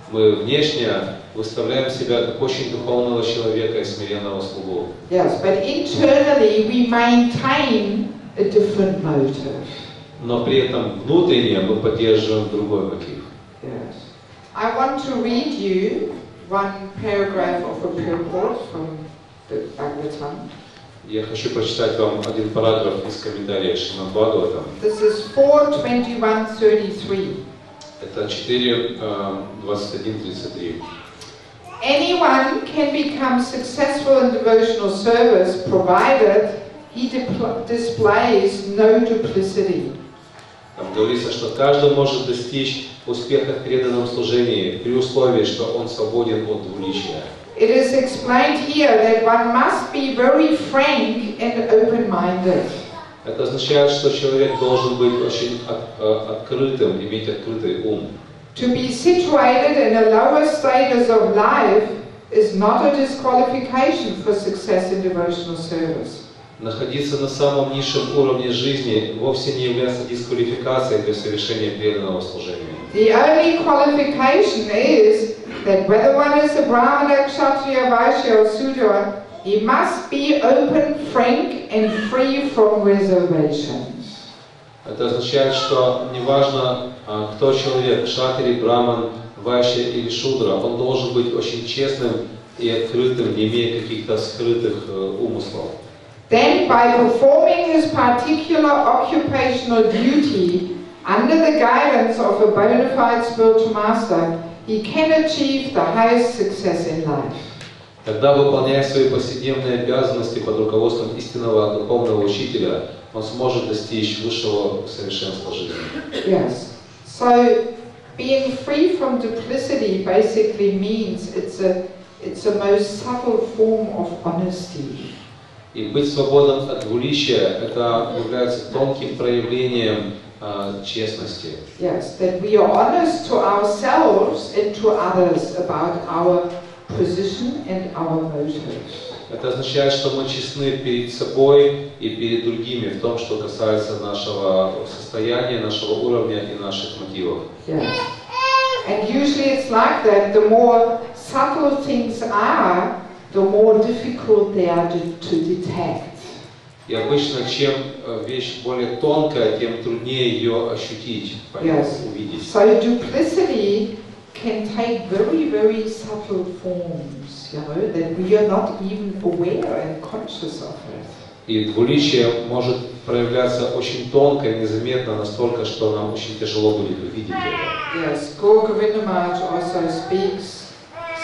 Мы внешне выставляем себя как очень духовного человека и смиренного слугу. Yes, but internally we maintain a different motive. Но при этом внутренне мы поддерживаем другой мотив. Yes. I want to read you one paragraph of a purport from the Bhagavatam. Я хочу прочитать вам один параграф из комментария Шримад Бхагаватам. This is 4:21:33. Это 4:21:33. Anyone can become successful in devotional service provided he displays no duplicity. Там говорится, что каждый может достичь успеха в преданном служении при условии, что он свободен от двуличия. It is explained here that one must be very frank and open-minded. Это означает, что человек должен быть очень открытым, иметь открытый ум. To be situated in a lower status of life is not a disqualification for success in devotional service. Находиться на самом низшем уровне жизни вовсе не является дисквалификацией для совершения преданного служения. The only qualification is that whether one is a Brahmana, Kshatriya, Vaishya or Sudra, he must be open, frank and free from reservations. Это означает, что неважно, кто человек, кшатри, браман, вайшья или шудра, он должен быть очень честным и открытым, не имея каких-то скрытых умыслов. Then, by performing his particular occupational duty under the guidance of a bona fide spiritual master, he can achieve the highest success in life. Когда выполняя свои повседневные обязанности под руководством истинного духовного учителя, он сможет достичь высшего совершенства жизни. Yes. So, being free from duplicity basically means it's a most subtle form of honesty. И быть свободным от двуличия – это является тонким проявлением честности. Yes, that we are honest to ourselves and to others about our position and our motives. Это означает, что мы честны перед собой и перед другими в том, что касается нашего состояния, нашего уровня и наших мотивов. Yes. And usually it's like that. The more subtle things are, the more difficult they are to detect. И обычно, чем вещь более тонкая, тем труднее ее ощутить, понять, увидеть. So duplicity can take very, very subtle forms, you know, that we are not even aware and conscious of it. И двуличие может проявляться очень тонко и незаметно, настолько, что нам очень тяжело будет увидеть это. Yes, Gaur Govinda Maharaj also speaks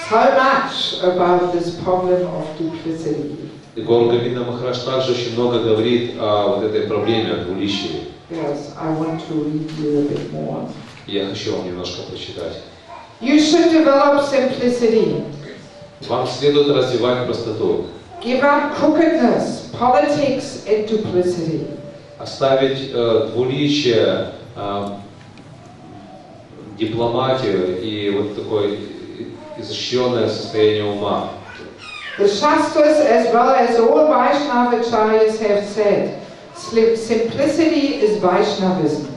so much about this problem of duplicity. И Гаур Говинда Махарадж также очень много говорит о вот этой проблеме двуличия. Yes, I want to read you a bit more. Я хочу вам немножко прочитать. You should develop simplicity. Вам следует развивать простоту. Give up crookedness, politics and duplicity. Оставить двуличие, дипломатию и вот такое изощренное состояние ума. The Shastras, as well as all Vaishnavacharyas have said, simplicity is Vaishnavism.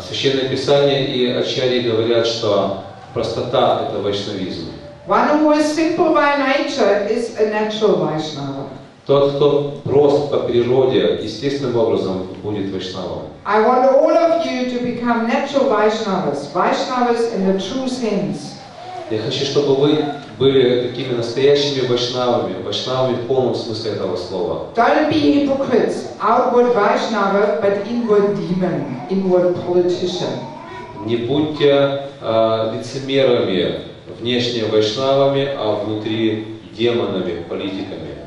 Священное Писание и ачарьи говорят, что простота – это вайшнавизм. One who is simple by nature is a natural Vaishnava. Тот, кто прост по природе, естественным образом будет вайшнавом. I want all of you to become natural Vaishnavas, Vaishnavas in the true sense. Я хочу, чтобы вы были такими настоящими вайшнавами, вайшнавами в полном смысле этого слова. Don't be hypocrites, outward Vaishnava, but inward demon, inward politician. Не будьте лицемерами, внешне вайшнавами, а внутри демонами, политиками.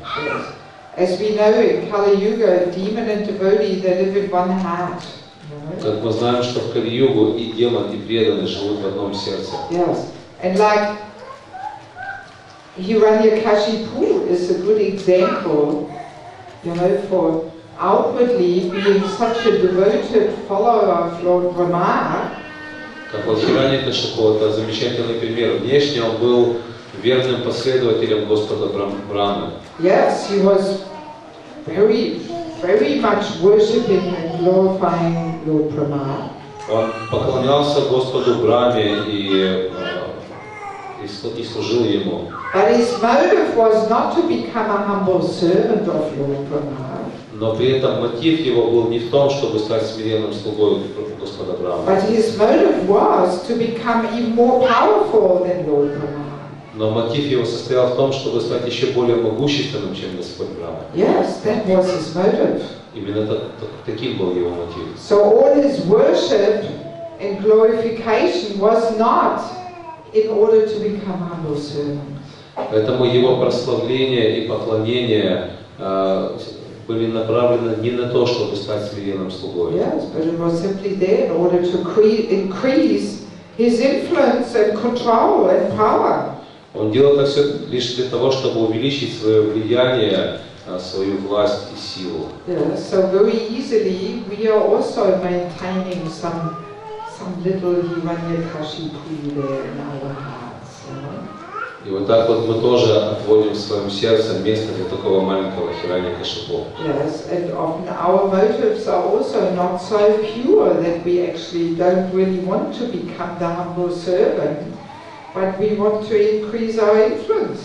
As we know in Kali Yuga, demon and devotee, they live in one heart. Как мы знаем, что в Кали-югу и демон, и преданный живут в одном сердце. Yes. And like Hiranyakashipu is a good example, you know, for outwardly being such a devoted follower of Lord Brahma. Как вот Хираньякашипу, это замечательный пример. Внешне он был верным последователем Господа Брамы. Yes, he was very much worshipping and glorifying Lord Brahma. Он поклонялся Господу Браме и служил ему. But his motive was not to become a humble servant of Lord Brahma. Но при этом мотив его был не в том, чтобы стать смиренным слугой Господа Брамы. But his motive was to become even more powerful than Lord Brahma. Но мотив его состоял в том, чтобы стать еще более могущественным, чем Господь Брама. Yes, that was his motive. Именно таким был его мотив. So all his worship and glorification was not in order to become humble servant. Поэтому его прославление и поклонение были направлены не на то, чтобы стать смиренным слугой. Yes, but it was simply there in order to increase his influence and control and power. Он делал это все лишь для того, чтобы увеличить свое влияние, свою власть и силу. Yeah, so very easily we are also maintaining some little Hiranyakashipu there in our hearts. You know? И вот так вот мы тоже отводим в своем сердце место для такого маленького Хираньякашипу. Yes, and often our motives are also not so pure that we actually don't really want to become the humble servant, but we want to increase our influence.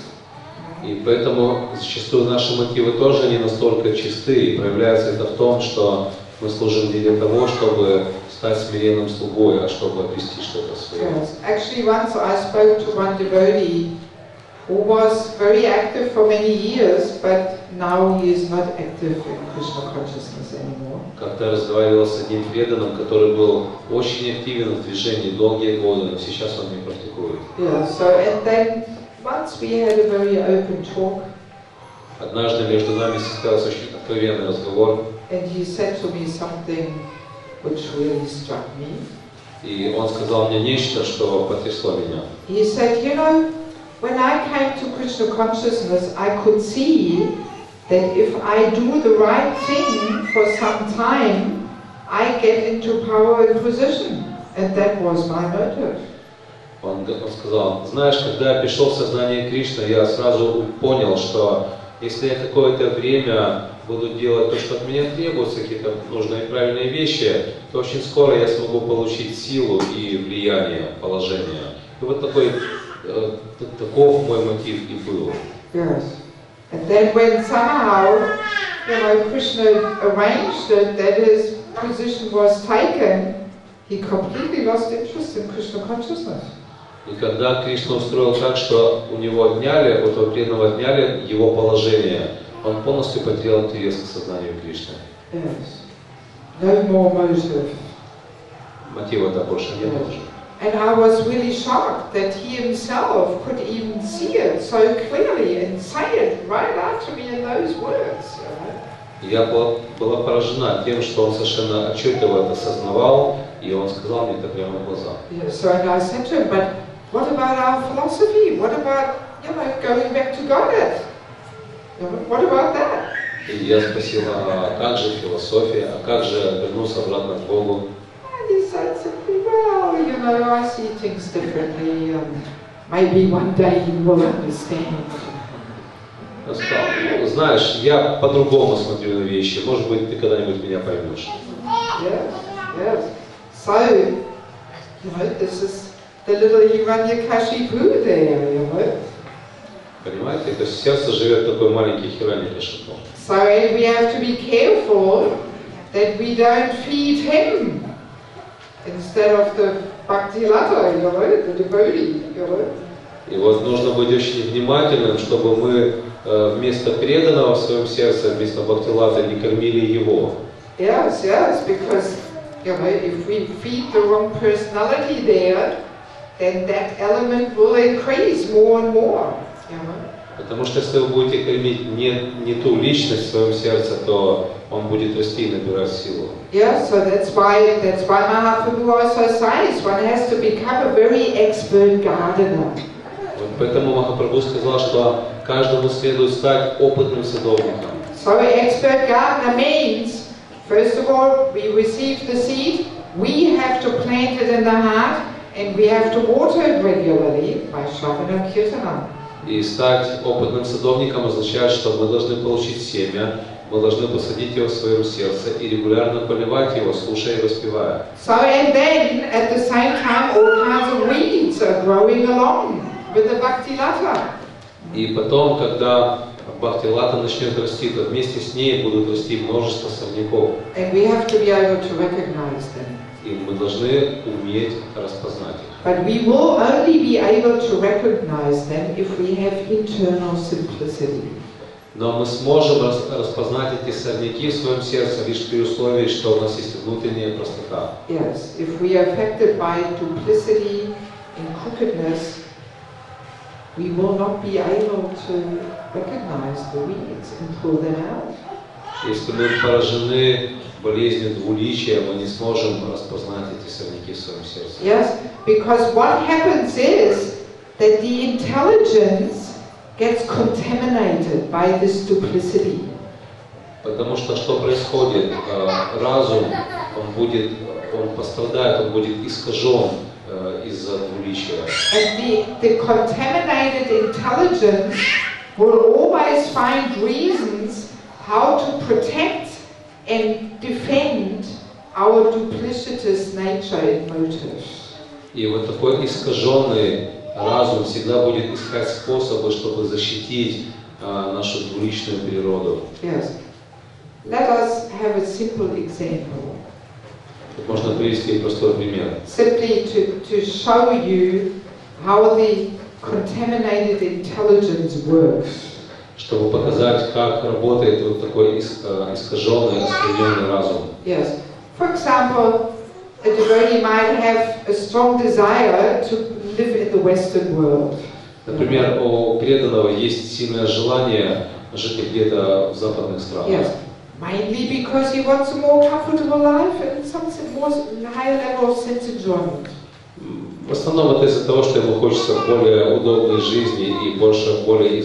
И поэтому зачастую наши мотивы тоже не настолько чисты, и проявляется это в том, что мы служим не для того, чтобы стать смиренным слугой, а чтобы обрести что-то свое. Yes, actually once I spoke to one devotee who was very active for many years, but now he is not active in Krishna consciousness anymore. Как-то разговаривал с одним преданным, который был очень активен в движении долгие годы, но сейчас он не практикует. Yeah, so and then once we had a very open talk. Однажды между нами состоялся очень откровенный разговор. And he said to me something which really struck me. И он сказал мне нечто, что потрясло меня. He said, you know, when I came to Krishna consciousness, I could see that if I do the right thing for some time, I get into power and position. And that was my motive. Он сказал, знаешь, когда я пришел в сознание Кришны, я сразу понял, что если я какое-то время буду делать то, что от меня требуется, какие-то нужные и правильные вещи, то очень скоро я смогу получить силу и влияние, положение. И вот таков мой мотив и был. Yes. And then when somehow, you know, Krishna arranged it that his position was taken, he completely lost interest in Krishna consciousness. И когда Кришна устроил так, что у него отняли, у этого преданного отняли его положение, он полностью потерял интерес к сознанию Кришны. Yes. No more motive. Мотива-то больше не было уже. And I was really shocked that he himself could even see it so clearly and say it right out to me in those words. Я была поражена тем, что он совершенно отчетливо это осознавал, и он сказал мне это прямо в глаза. Yeah, so I said to him, but what about our philosophy? What about, you know, going back to Godhead? What about that? И я спросила, а как же философия, а как же вернуться обратно к Богу? And he said simply, well, you know, I see things differently, and maybe one day you will understand. Он сказал, ну, знаешь, я по-другому смотрю на вещи, может быть, ты когда-нибудь меня поймешь. Yes, yes. So, you know, this is the little Hiranyakashipu there, you know. Понимаете, то есть в сердце живет такой маленький Хираньякашипу. So we have to be careful that we don't feed him instead of the Bhaktilata, you know, the devotee, you know. И вот нужно быть очень внимательным, чтобы мы вместо преданного в своем сердце, вместо Бхактилата не кормили его. Yes, yes, because, you know, if we feed the wrong personality there, then that element will increase more and more, you know. Потому что если вы будете кормить не ту личность в своем сердце, то он будет расти и набирать силу. Yeah, so that's why Mahaprabhu also says one has to become a very expert gardener. Вот поэтому Махапрабху сказал, что каждому следует стать опытным садовником. So expert gardener means, first of all, we receive the seed, we have to plant it in the heart, and we have to water it regularly by Shravana Kirtana. И стать опытным садовником означает, что мы должны получить семя, мы должны посадить его в своем сердце и регулярно поливать его, слушая и воспевая. So and then at the same time all kinds of weeds are growing along with the Bhaktilata. И потом, когда Бхактилата начнет расти, то вместе с ней будут расти множество сорняков. And we have to be able to recognize them. И мы должны уметь распознать их. But we will only be able to recognize them if we have internal simplicity. Но мы сможем распознать эти сорняки в своем сердце лишь при условии, что у нас есть внутренняя простота. Yes, if we are affected by duplicity and crookedness, we will not be able to recognize the weeds and pull them out. Если мы поражены болезнью двуличия, мы не сможем распознать эти сорняки в своем сердце. Yes, because what happens is that the intelligence gets contaminated by this duplicity. Потому что происходит? Разум, он пострадает, он будет искажен из-за двуличия. And the contaminated intelligence will always find reasons how to protect and defend our duplicitous nature and motives. И вот такой искаженный разум всегда будет искать способы, чтобы защитить нашу двуличную природу. Yes. Let us have a simple example. Тут можно привести простой пример. Simply to show you how the contaminated intelligence works. Чтобы показать, как работает вот такой искаженный, оскверненный разум. Yes. For example, a devotee might have a strong desire to live in the Western world. Например, у преданного есть сильное желание жить где-то в западных странах. Yes. Mainly because he wants a more comfortable life and some more higher level of sense enjoyment. В основном это из-за того, что ему хочется более удобной жизни и более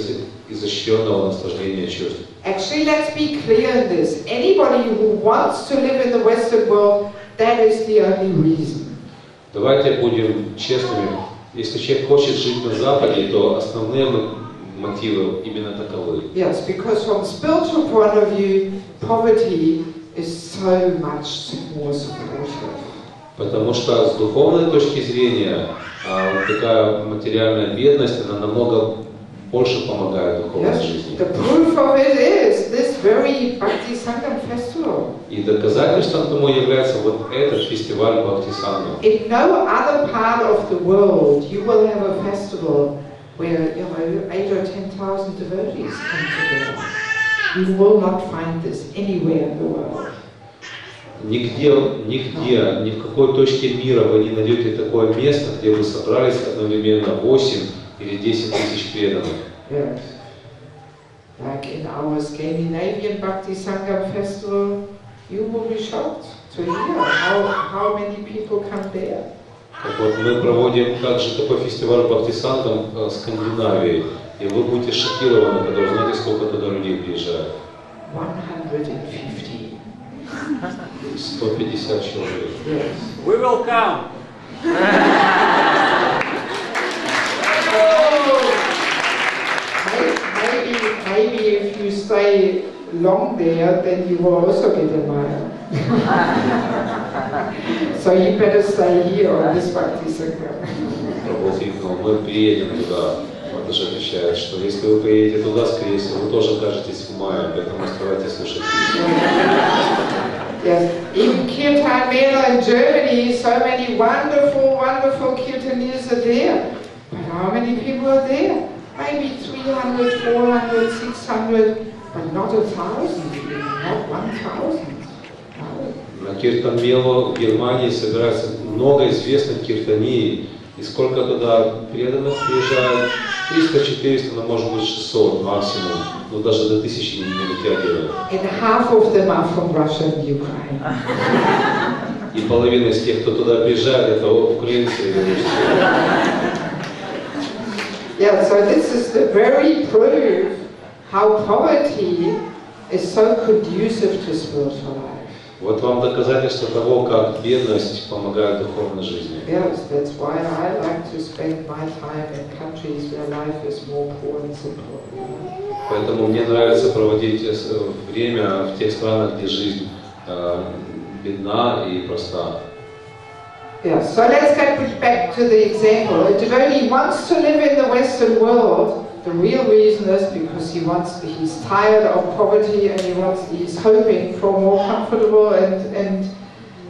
изощренного наслаждения чувств. Actually, let's be clear in this. Anybody who wants to live in the Western world, that is the only reason. Давайте будем честными. Если человек хочет жить на Западе, то основные мотивы именно таковы. Yes, because from spiritual point of view, poverty is so much more supportive. Потому что с духовной точки зрения такая материальная бедность, она намного больше помогает духовной Yes, жизни. the proof of it is this very Bhakti Sangam festival. И доказательством тому является вот этот фестиваль Бхакти Сангам. In no other part of the world you will have a festival where 8,000 or 10,000 devotees come together. You will not find this anywhere in the world. Нигде, ни в какой точке мира вы не найдете такое место, где бы собрались одновременно 8 или 10 тысяч преданных. Yes. Like in our Scandinavian Bhakti Sangam festival, you will be shocked to hear how many people come there. Так вот, мы проводим также такой фестиваль Бхакти Сангам в Скандинавии, и вы будете шокированы, когда узнаете, сколько туда людей приезжает. 150. 150 человек. Yes. We will come. Maybe if you stay long there, then you will also get a mile. So you better stay here on this Bhakti Sangam. Мы приедем туда. Он же обещает, что если вы приедете туда, скорее всего, вы тоже окажетесь в мае, поэтому старайтесь слушать. Yes, even Kirtan Mela in Germany, so many wonderful, wonderful Kirtanias are there. But how many people are there? Maybe 300, 400, 600, but not 1,000, not 1,000. No. На Киртан Мелу в Германии собирается много известных киртаний, и сколько туда преданных приезжает? 300-400, но может быть 600 максимум, но даже до 1000 не дотягивает. And half of them are from Russia and Ukraine. И половина из тех, кто туда приезжает, это украинцы и русские. Yeah, so this is the very proof how poverty is so conducive to spiritual life. Вот вам доказательство того, как бедность помогает духовной жизни. Yes, that's why I like to spend my time in countries where life is more poor and simple. Поэтому мне нравится проводить время в тех странах, где жизнь бедна и проста. Yeah, so let's get back to the example. A devotee wants to live in the Western world. The real reason is because he's tired of poverty and he's hoping for a more comfortable and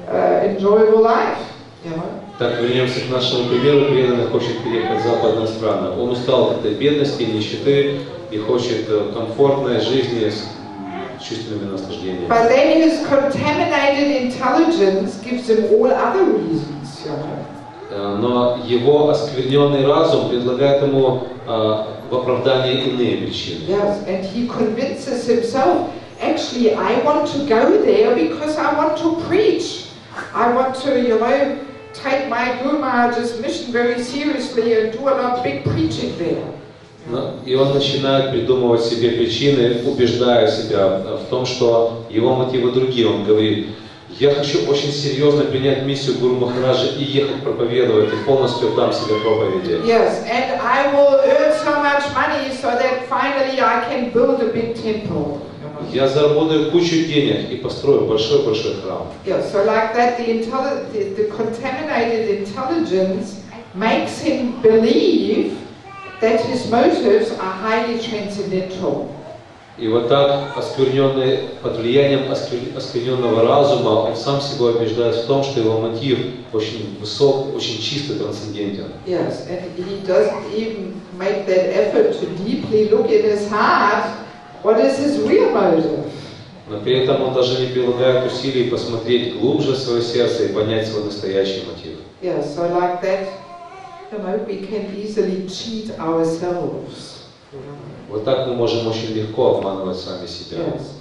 enjoyable life. You know? Так, вернемся к нашему примеру. Преданный хочет переехать в западные страны. Он устал от этой бедности, нищеты и хочет комфортной жизни с чувственными наслаждениями. But then his contaminated intelligence gives him all other reasons, you know. Но его оскверненный разум предлагает ему в оправдании иные причины. Yes, and he convinces himself, actually I want to go there because I want to preach. I want to, take my Guru Maharaj's mission very seriously and do a lot of big preaching there. И он начинает придумывать себе причины, убеждая себя в том, что его мотивы другие. Он говорит: я хочу очень серьезно принять миссию Гуру Махараджа и ехать проповедовать, и полностью отдам себе проповеди. Yes, and I will earn so much money so that finally I can build a big temple. Я заработаю кучу денег и построю большой-большой храм. Yeah, so like that, the contaminated intelligence makes him believe that his motives are highly transcendental. И вот так, оскверненный, под влиянием оскверненного разума, он сам себя убеждает в том, что его мотив очень высок, очень чистый, трансцендентен. Yes, and he doesn't even make that effort to deeply look in his heart what is his real motive. Но при этом он даже не прилагает усилий посмотреть глубже в свое сердце и понять свой настоящий мотив. Yeah, so like that, we can easily cheat ourselves. Вот так мы можем очень легко обманывать сами себя. Yes.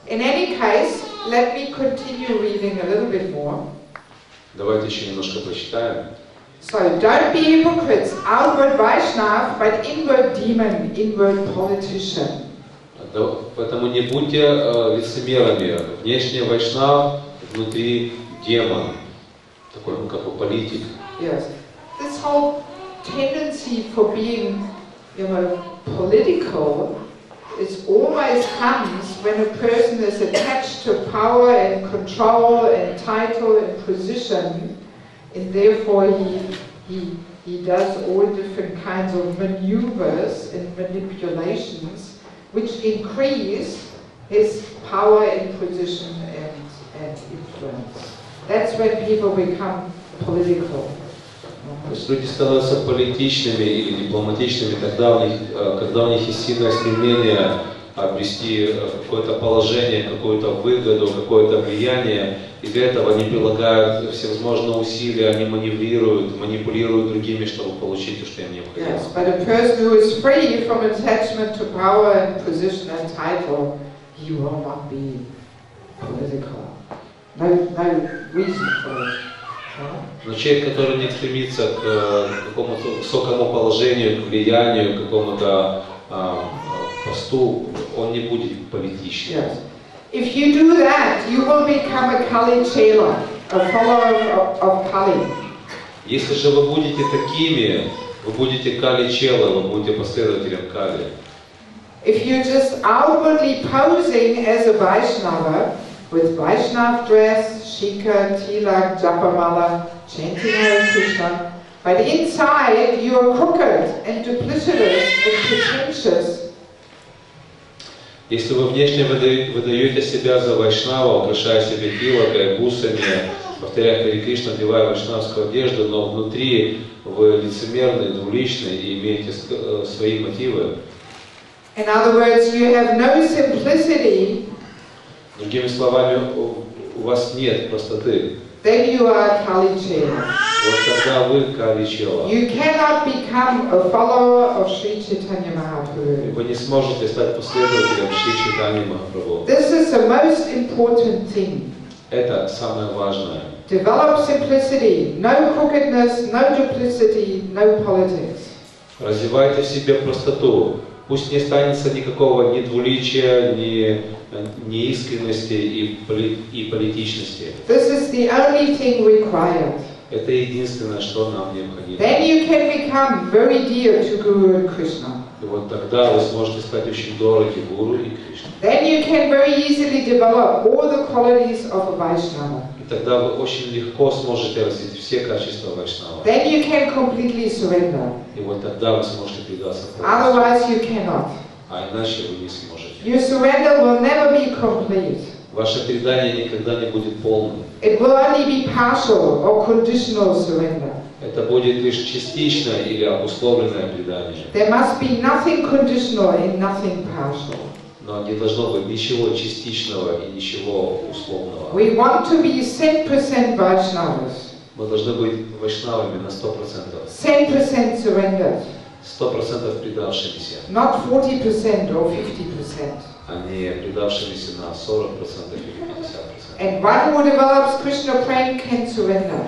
In any case, let me continue reading a little bit more. Давайте еще немножко прочитаем. So, don't be hypocrites, outward Vaishnav, but inward demon, inward politician. Поэтому не будьте лицемерами. Внешне Вайшнав, внутри демон. Такой, как бы политик. Yes. This whole tendency for being, political, it always comes when a person is attached to power and control and title and position, and therefore he does all different kinds of maneuvers and manipulations which increase his power and position and influence. That's when people become political. То есть люди становятся политичными или дипломатичными тогда, когда у них есть сильное стремление обрести какое-то положение, какую-то выгоду, какое-то влияние, и для этого они прилагают всевозможные усилия, они манипулируют другими, чтобы получить то, что им необходимо. Yes, but a person who is free from attachment to power and position and title, he will not be political. No reason for it. Но человек, который не стремится к какому-то высокому положению, к влиянию, к какому-то посту, он не будет политичным. Yes. If you do that, you will become a Kali Chela, a follower of Kali. Если же вы будете такими, вы будете Кали Чела, вы будете последователем Кали. If you're just outwardly posing as a Vaishnava, with Vaishnav dress, shikha, tilak, japamala, chanting Hare Krishna, but inside you are crooked and duplicitous and pretentious. Если вы внешне выдаете себя за Вайшнава, украшая себя тилакой, бусами, повторяя Харе Кришна, одевая вайшнавскую одежду, но внутри вы лицемерны, двуличны и имеете свои мотивы. In other words, you have no simplicity. Другими словами, у вас нет простоты. Then you are Kali Chela. Вот тогда вы Кали Чела. You cannot become a follower of Sri Chaitanya Mahaprabhu. Вы не сможете стать последователем Шри Чайтаньи Махапрабху. This is the most important thing. Это самое важное. Develop simplicity, no crookedness, no duplicity, no politics. Развивайте в себе простоту. Пусть не останется никакого ни двуличия, ни искренности и политичности. This is the only thing required. Это единственное, что нам необходимо. Then you can become very dear to Guru and Krishna. И вот тогда вы сможете стать очень дороги Гуру и Кришне. Then you can very easily develop all the qualities of a Vaishnava. И тогда вы очень легко сможете развить все качества Вайшнава. Then you can completely surrender. И вот тогда вы сможете предаться полностью. Otherwise you cannot. А иначе вы не сможете. Your surrender will never be complete. Ваше предание никогда не будет полным. It will only be partial or conditional surrender. Это будет лишь частичное или обусловленное предание. There must be nothing conditional and nothing partial. Но не должно быть ничего частичного и ничего условного. We want to be 100% Vaishnavas. Мы должны быть вайшнавами на 100%. 100% surrendered. 100% предавшимися. Not 40% or 50%. а не предавшимися на 40% или 50%. And one who develops Krishna prema can surrender.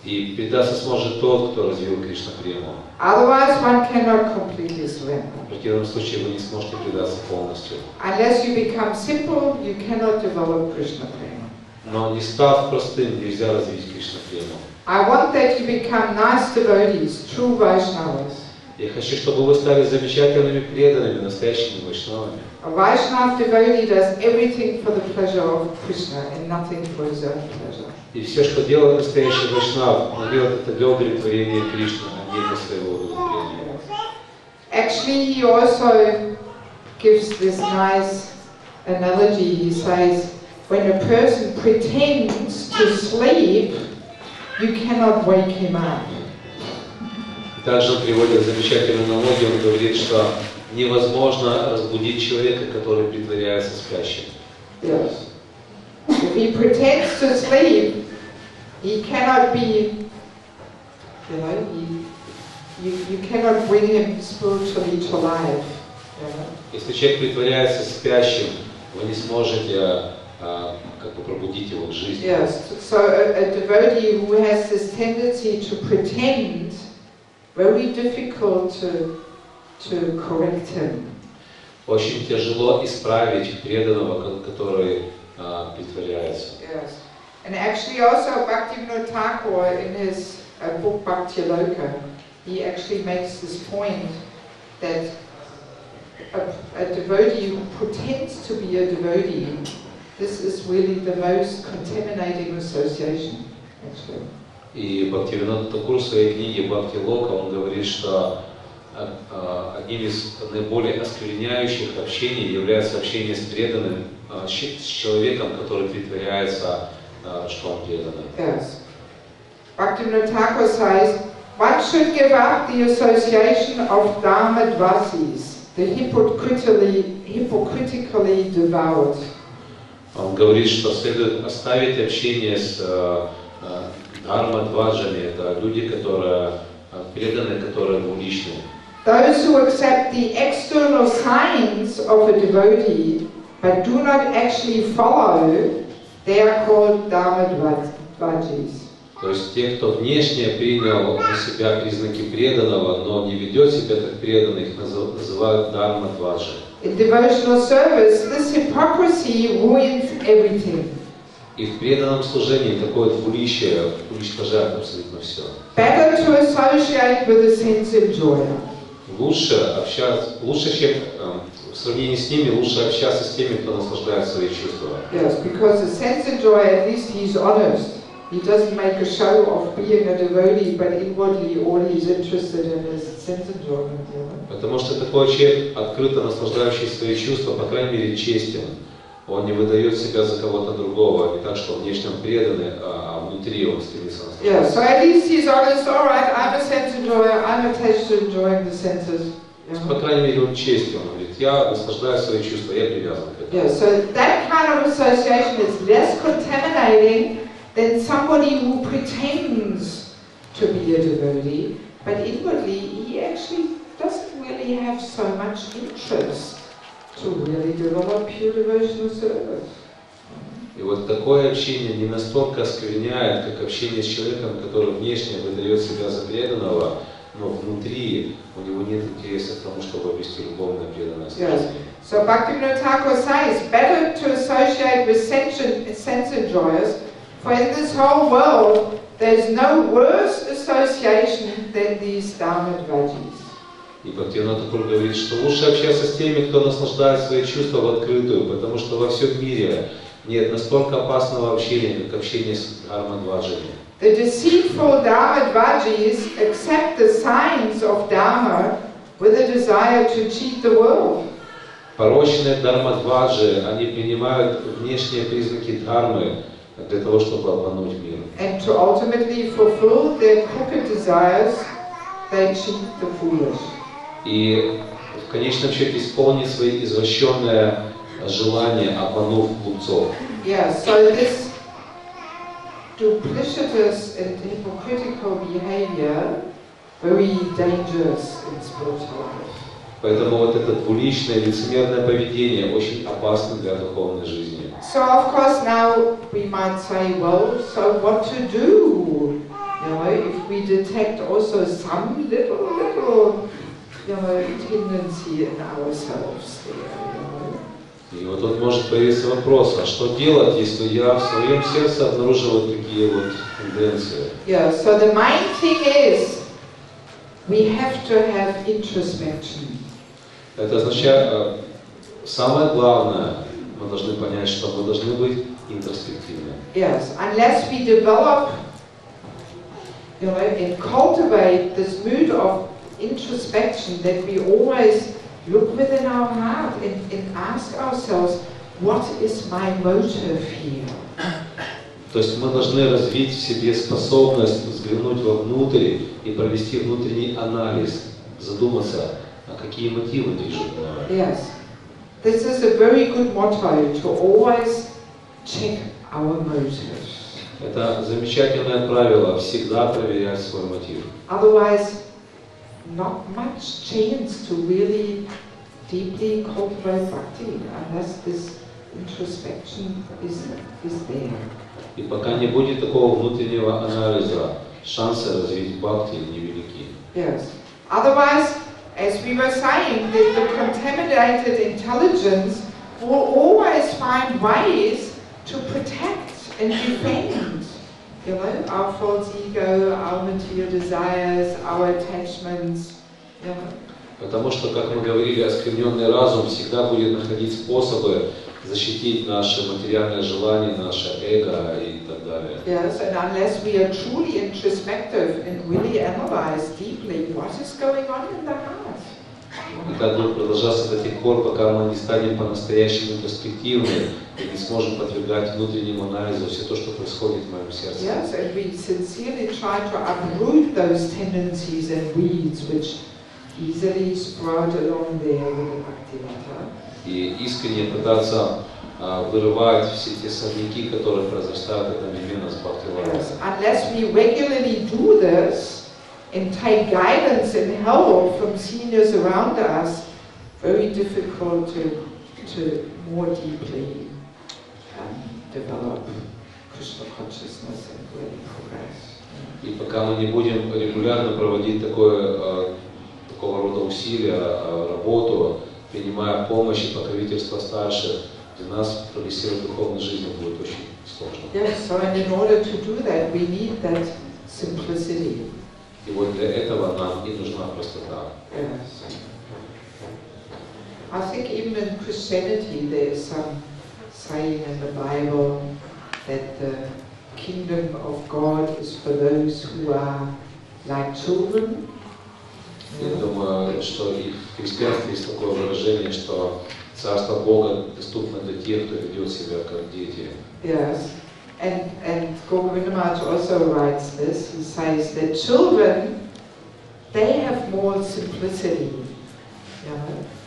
И предаться сможет тот, кто развил Кришна прему. Otherwise, one cannot completely surrender. В противном случае вы не сможете предаться полностью. Unless you become simple, you cannot develop Krishna prema. Но не став простым, нельзя развить Кришна прему. I want that you become nice devotees, true Vaishnavas. Я хочу, чтобы вы стали замечательными преданными, настоящими вайшнавами. A Vaishnav devotee does everything for the pleasure of Krishna and nothing for his own pleasure. И все, что делает настоящий вайшнав, он делает это для удовлетворения Кришны, а не для своего удовлетворения. Actually, he also gives this nice analogy. He says, when a person pretends to sleep, you cannot wake him up. Также он приводит замечательную аналогию, он говорит, что невозможно разбудить человека, который притворяется спящим. Yes. If he pretends to sleep, he cannot be, you cannot bring him spiritually to life. Если человек притворяется спящим, вы не сможете пробудить его к жизни. Yes. So a devotee who has this tendency to pretend, very difficult to correct him. Очень тяжело исправить преданного, который притворяется. Yes. And actually also Bhaktivinoda Thakur in his book Bhaktiloka, he actually makes this point that a devotee who pretends to be a devotee, this is really the most contaminating association, actually. И Бхактивинода Такур в своей книге Бхакти Лока, он говорит, что одним из наиболее оскверняющих общений является общение с преданным, с человеком, который притворяется, что он преданный. Yes. Bhaktivinoda Thakur says, one should give up the association of Dharmadvasis, the hypocritically devout. Он говорит, что следует оставить общение с дхармадваджами, это люди, которые преданы, которые двуличны. Those who accept the external signs of a devotee but do not actually follow, they are called Dharmadvajis. То есть те, кто внешне принял на себя признаки преданного, но не ведет себя как преданный, их называют дхармадваджи. In devotional service, this hypocrisy ruins everything. И в преданном служении такое двуличие уничтожает абсолютно все. Better to associate with a sense enjoyer. Лучше, чем в сравнении с ними, лучше общаться с теми, кто наслаждает свои чувства. Yes, because the sense enjoyer, at least he's honest. He doesn't make a show of being a devotee, but inwardly all he's interested in is sense enjoyment. Потому что такой человек, открыто наслаждающий свои чувства, по крайней мере, честен. Он не выдает себя за кого-то другого, не так, что внешне он преданный, а внутри он стремится наслаждаться. Yeah, so at least he's honest. All right, I'm a sense enjoyer. I'm attached to enjoying the senses. По крайней мере, он честен. Он говорит, я наслаждаю свои чувства, я привязан к этому. Yeah, so that kind of association is less contaminating than somebody who pretends to be a devotee, but inwardly he actually doesn't really have so much interest to really develop pure devotional service. И вот такое общение не настолько оскверняет, как общение с человеком, который внешне выдает себя за преданного, но внутри у него нет интереса к тому, чтобы обрести любовное преданное служение. So Bhaktivinoda Thakur says, better to associate with sense enjoyers, for in this whole world there's no worse association than these Dharmadvajis. И Бхактивинода Такур говорит, что лучше общаться с теми, кто наслаждает свои чувства в открытую, потому что во всем мире нет настолько опасного общения, как общение с дхармадваджами. The deceitful Dharmadvajis accept the signs of Dharma with a desire to cheat the world. Порочные дхармадваджи, они принимают внешние признаки дхармы для того, чтобы обмануть мир. And to ultimately fulfill their crooked desires, they cheat the foolish. И в конечном счете исполнить свои извращенные желания, обманув глупцов. Yeah, so this duplicitous and hypocritical behavior very dangerous in spiritual life. Поэтому вот это двуличное, лицемерное поведение очень опасно для духовной жизни. So of course now we might say, well, so what to do? You know, if we detect also some little tendency in ourselves there. И вот тут может появиться вопрос, а что делать, если я в своем сердце обнаруживаю такие вот тенденции? Yeah, so the main thing is we have to have introspection. Это означает, самое главное, мы должны понять, что мы должны быть интроспективны. Yes, unless we develop, and cultivate this mood of introspection, that we always look within our heart and ask ourselves, what is my motive here? То есть мы должны развить в себе способность взглянуть вовнутрь и провести внутренний анализ, задуматься, а какие мотивы движут мною. Yes, this is a very good motto, to always check our motives. Это замечательное правило, всегда проверять свой мотив. Otherwise, not much chance to really deeply cultivate bhakti unless this introspection is there. И пока не будет такого внутреннего анализа, шансы развить бхакти невелики. Yes. Otherwise, as we were saying, that the contaminated intelligence will always find ways to protect and defend, our false ego, our material desires, our attachments, Потому что, как мы говорили, оскверненный разум всегда будет находить способы защитить наши материальные желания, наше эго и так далее. Yes, and unless we are truly introspective and really analyze deeply what is going on in the heart. И так будет продолжаться до тех пор, пока мы не станем по-настоящему интроспективны и не сможем подвергать внутреннему анализу все то, что происходит в моем сердце. Yes, and we sincerely try to uproot those tendencies and weeds which easily sprout along there with the Bhaktivinoda. И искренне пытаться вырывать все те сорняки, которые произрастают одновременно с Бхактивinoda. Yes, unless we regularly do this and take guidance and help from seniors around us, very difficult to more deeply develop Krishna consciousness and really progress. И пока мы не будем регулярно проводить такого рода усилия, работу, принимая помощь и покровительство старших, для нас прогрессировать в духовной жизни будет очень сложно. Yes, so and in order to do that, we need that simplicity. И вот для этого нам и нужна простота. Yes. I think even in Christianity there is some saying in the Bible that the kingdom of God is for those who are like children. Я думаю, что и в христианстве есть такое выражение, что Царство Бога доступно для тех, кто ведет себя как дети. Yes. And Govinda Maharaj also writes this. He says that children, they have more simplicity.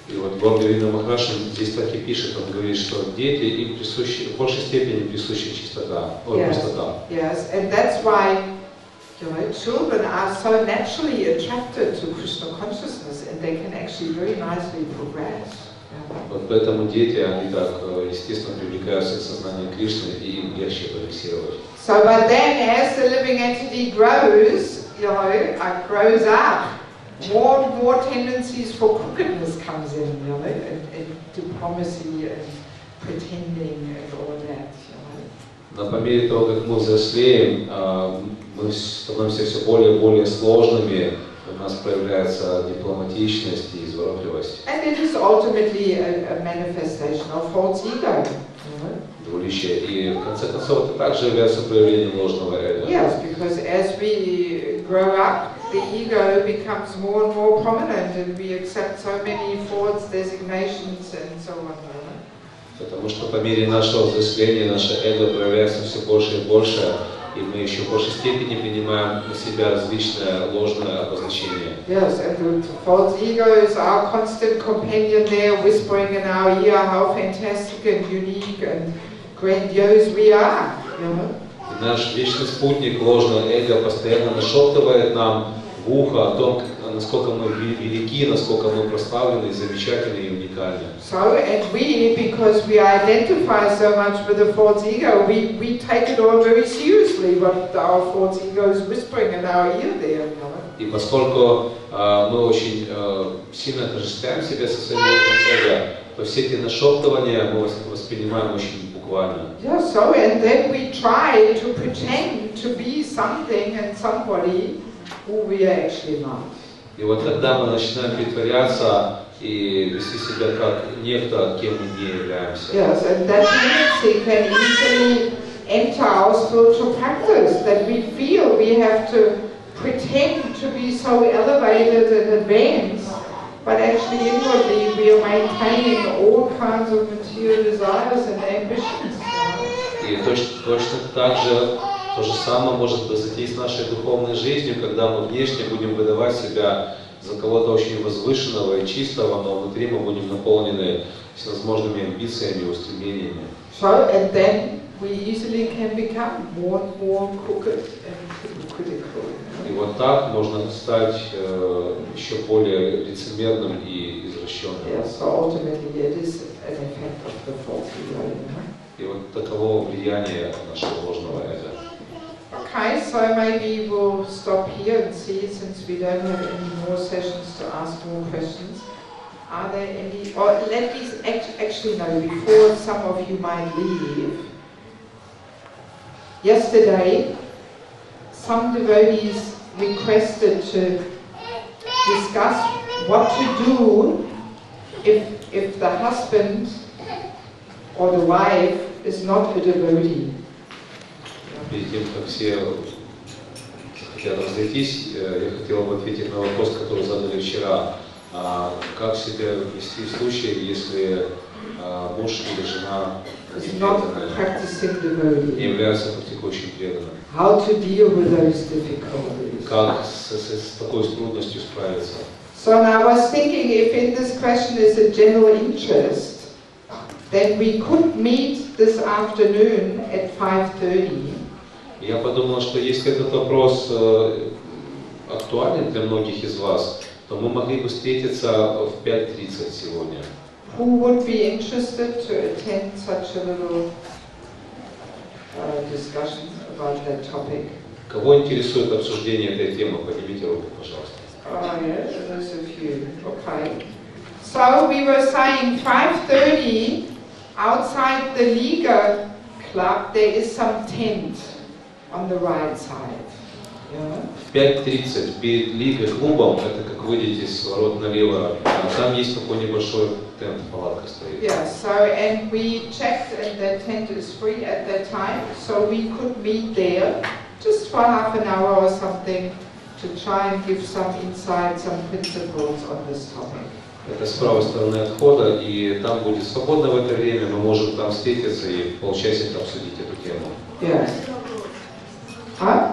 И вот Гоvinda Махарадж здесь так и пишет, он говорит, что дети им присущи, в большей степени присуща чистота, простота. Yes, and that's why children are so naturally attracted to Krishna consciousness, and they can actually very nicely progress. Вот поэтому дети, они так естественно привлекаются к сознанию Кришны, и им легче прогрессировать. So, but then as the living entity grows, grows up, more and more tendencies for crookedness comes in, and diplomacy and pretending and all that. Но по мере того, как мы взрослеем, мы становимся все более и более сложными. У нас проявляется дипломатичность и изворотливость. And it is ultimately a manifestation of false ego. Двуличие. И в конце концов это также является проявлением ложного эго. Yes, because as we grow up, the ego becomes more and more prominent, and we accept so many false designations and so on. Потому что по мере нашего взросления наше эго проявляется все больше и больше. И мы еще в большей степени принимаем на себя различные ложные обозначения. Yes, and the false ego is our constant companion there, whispering in our ear how fantastic and unique and grandiose we are. И наш вечный спутник, ложное эго, постоянно нашептывает нам в ухо о том, насколько мы велики, насколько мы прославлены, замечательны и уникальны. So, and we, because we identify so much with the false ego, we take it all very seriously, what our false ego is whispering in our ear there. И поскольку мы очень сильно отождествляем себя со своим эго, то все эти нашептывания мы воспринимаем очень буквально. Yeah, so, and then we try to pretend to be something and somebody who we are actually not. И вот тогда мы начинаем притворяться и вести себя как некто, кем мы не являемся. Yes, and that tendency can easily enter our spiritual practice, that we feel we have to pretend to be so elevated and advanced, but actually inwardly we are maintaining all kinds of material desires and ambitions. И точно так же, то же самое может произойти с нашей духовной жизнью, когда мы внешне будем выдавать себя за кого-то очень возвышенного и чистого, но внутри мы будем наполнены всевозможными амбициями и устремлениями. So, and then we easily can become more and more crooked and critical. И вот так можно стать еще более лицемерным и извращенным. Yeah, so ultimately it is an effect of the false ego. И вот таково влияние нашего ложного эго. Okay, so maybe we'll stop here and see, since we don't have any more sessions to ask more questions. Are there any, or let me actually no, before some of you might leave. Yesterday, some devotees requested to discuss what to do if the husband or the wife is not a devotee. Перед тем, как все захотят разойтись, я хотел бы ответить на вопрос, который задали вчера. Как себя вести в случае, если муж или жена не являются практикующим преданным? Как с такой трудностью справиться? So now I was thinking, if in this question is a general interest, then we could meet this afternoon at 5:30. Я подумал, что если этот вопрос актуален для многих из вас, то мы могли бы встретиться в 5:30 сегодня. Who would be interested to attend such a little discussion about that topic? Кого интересует обсуждение этой темы? Поднимите руку, пожалуйста. Oh yes, there's a few. Okay. So we were saying 5:30 outside the Liga Club. There is some tent on the right side. В 5:30 перед Лигой клубом, это как выйдете с ворот налево, там есть такой небольшой тент, палатка стоит. Yeah, so and we checked and the tent is free at that time, so we could meet there just for half an hour or something to try and give some insight, some principles on this topic. Это с правой стороны от входа, и там будет свободно в это время, мы можем там встретиться и полчасика обсудить эту тему. Yeah. Huh?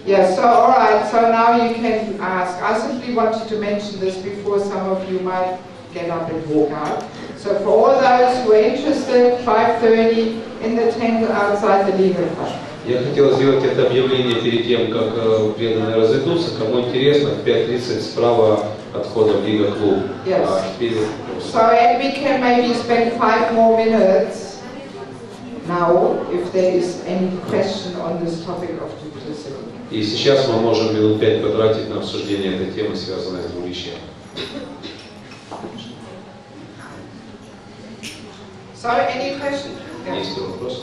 Yeah, so alright, so now you can ask. I simply wanted to mention this before some of you might get up and walk out. So for all those who are interested, 5:30 in the tent outside the Liga Club. Я хотел сделать это объявление перед тем, как преданные разойдутся. Кому интересно, в 5:30 справа от входа в Лига клуб. Yes. Теперь... So and we can maybe spend 5 more minutes now if there is any question on this topic of duplicity. И сейчас мы можем минут 5 потратить на обсуждение этой темы, связанной с двуличием. So, any question? Есть ли вопросы?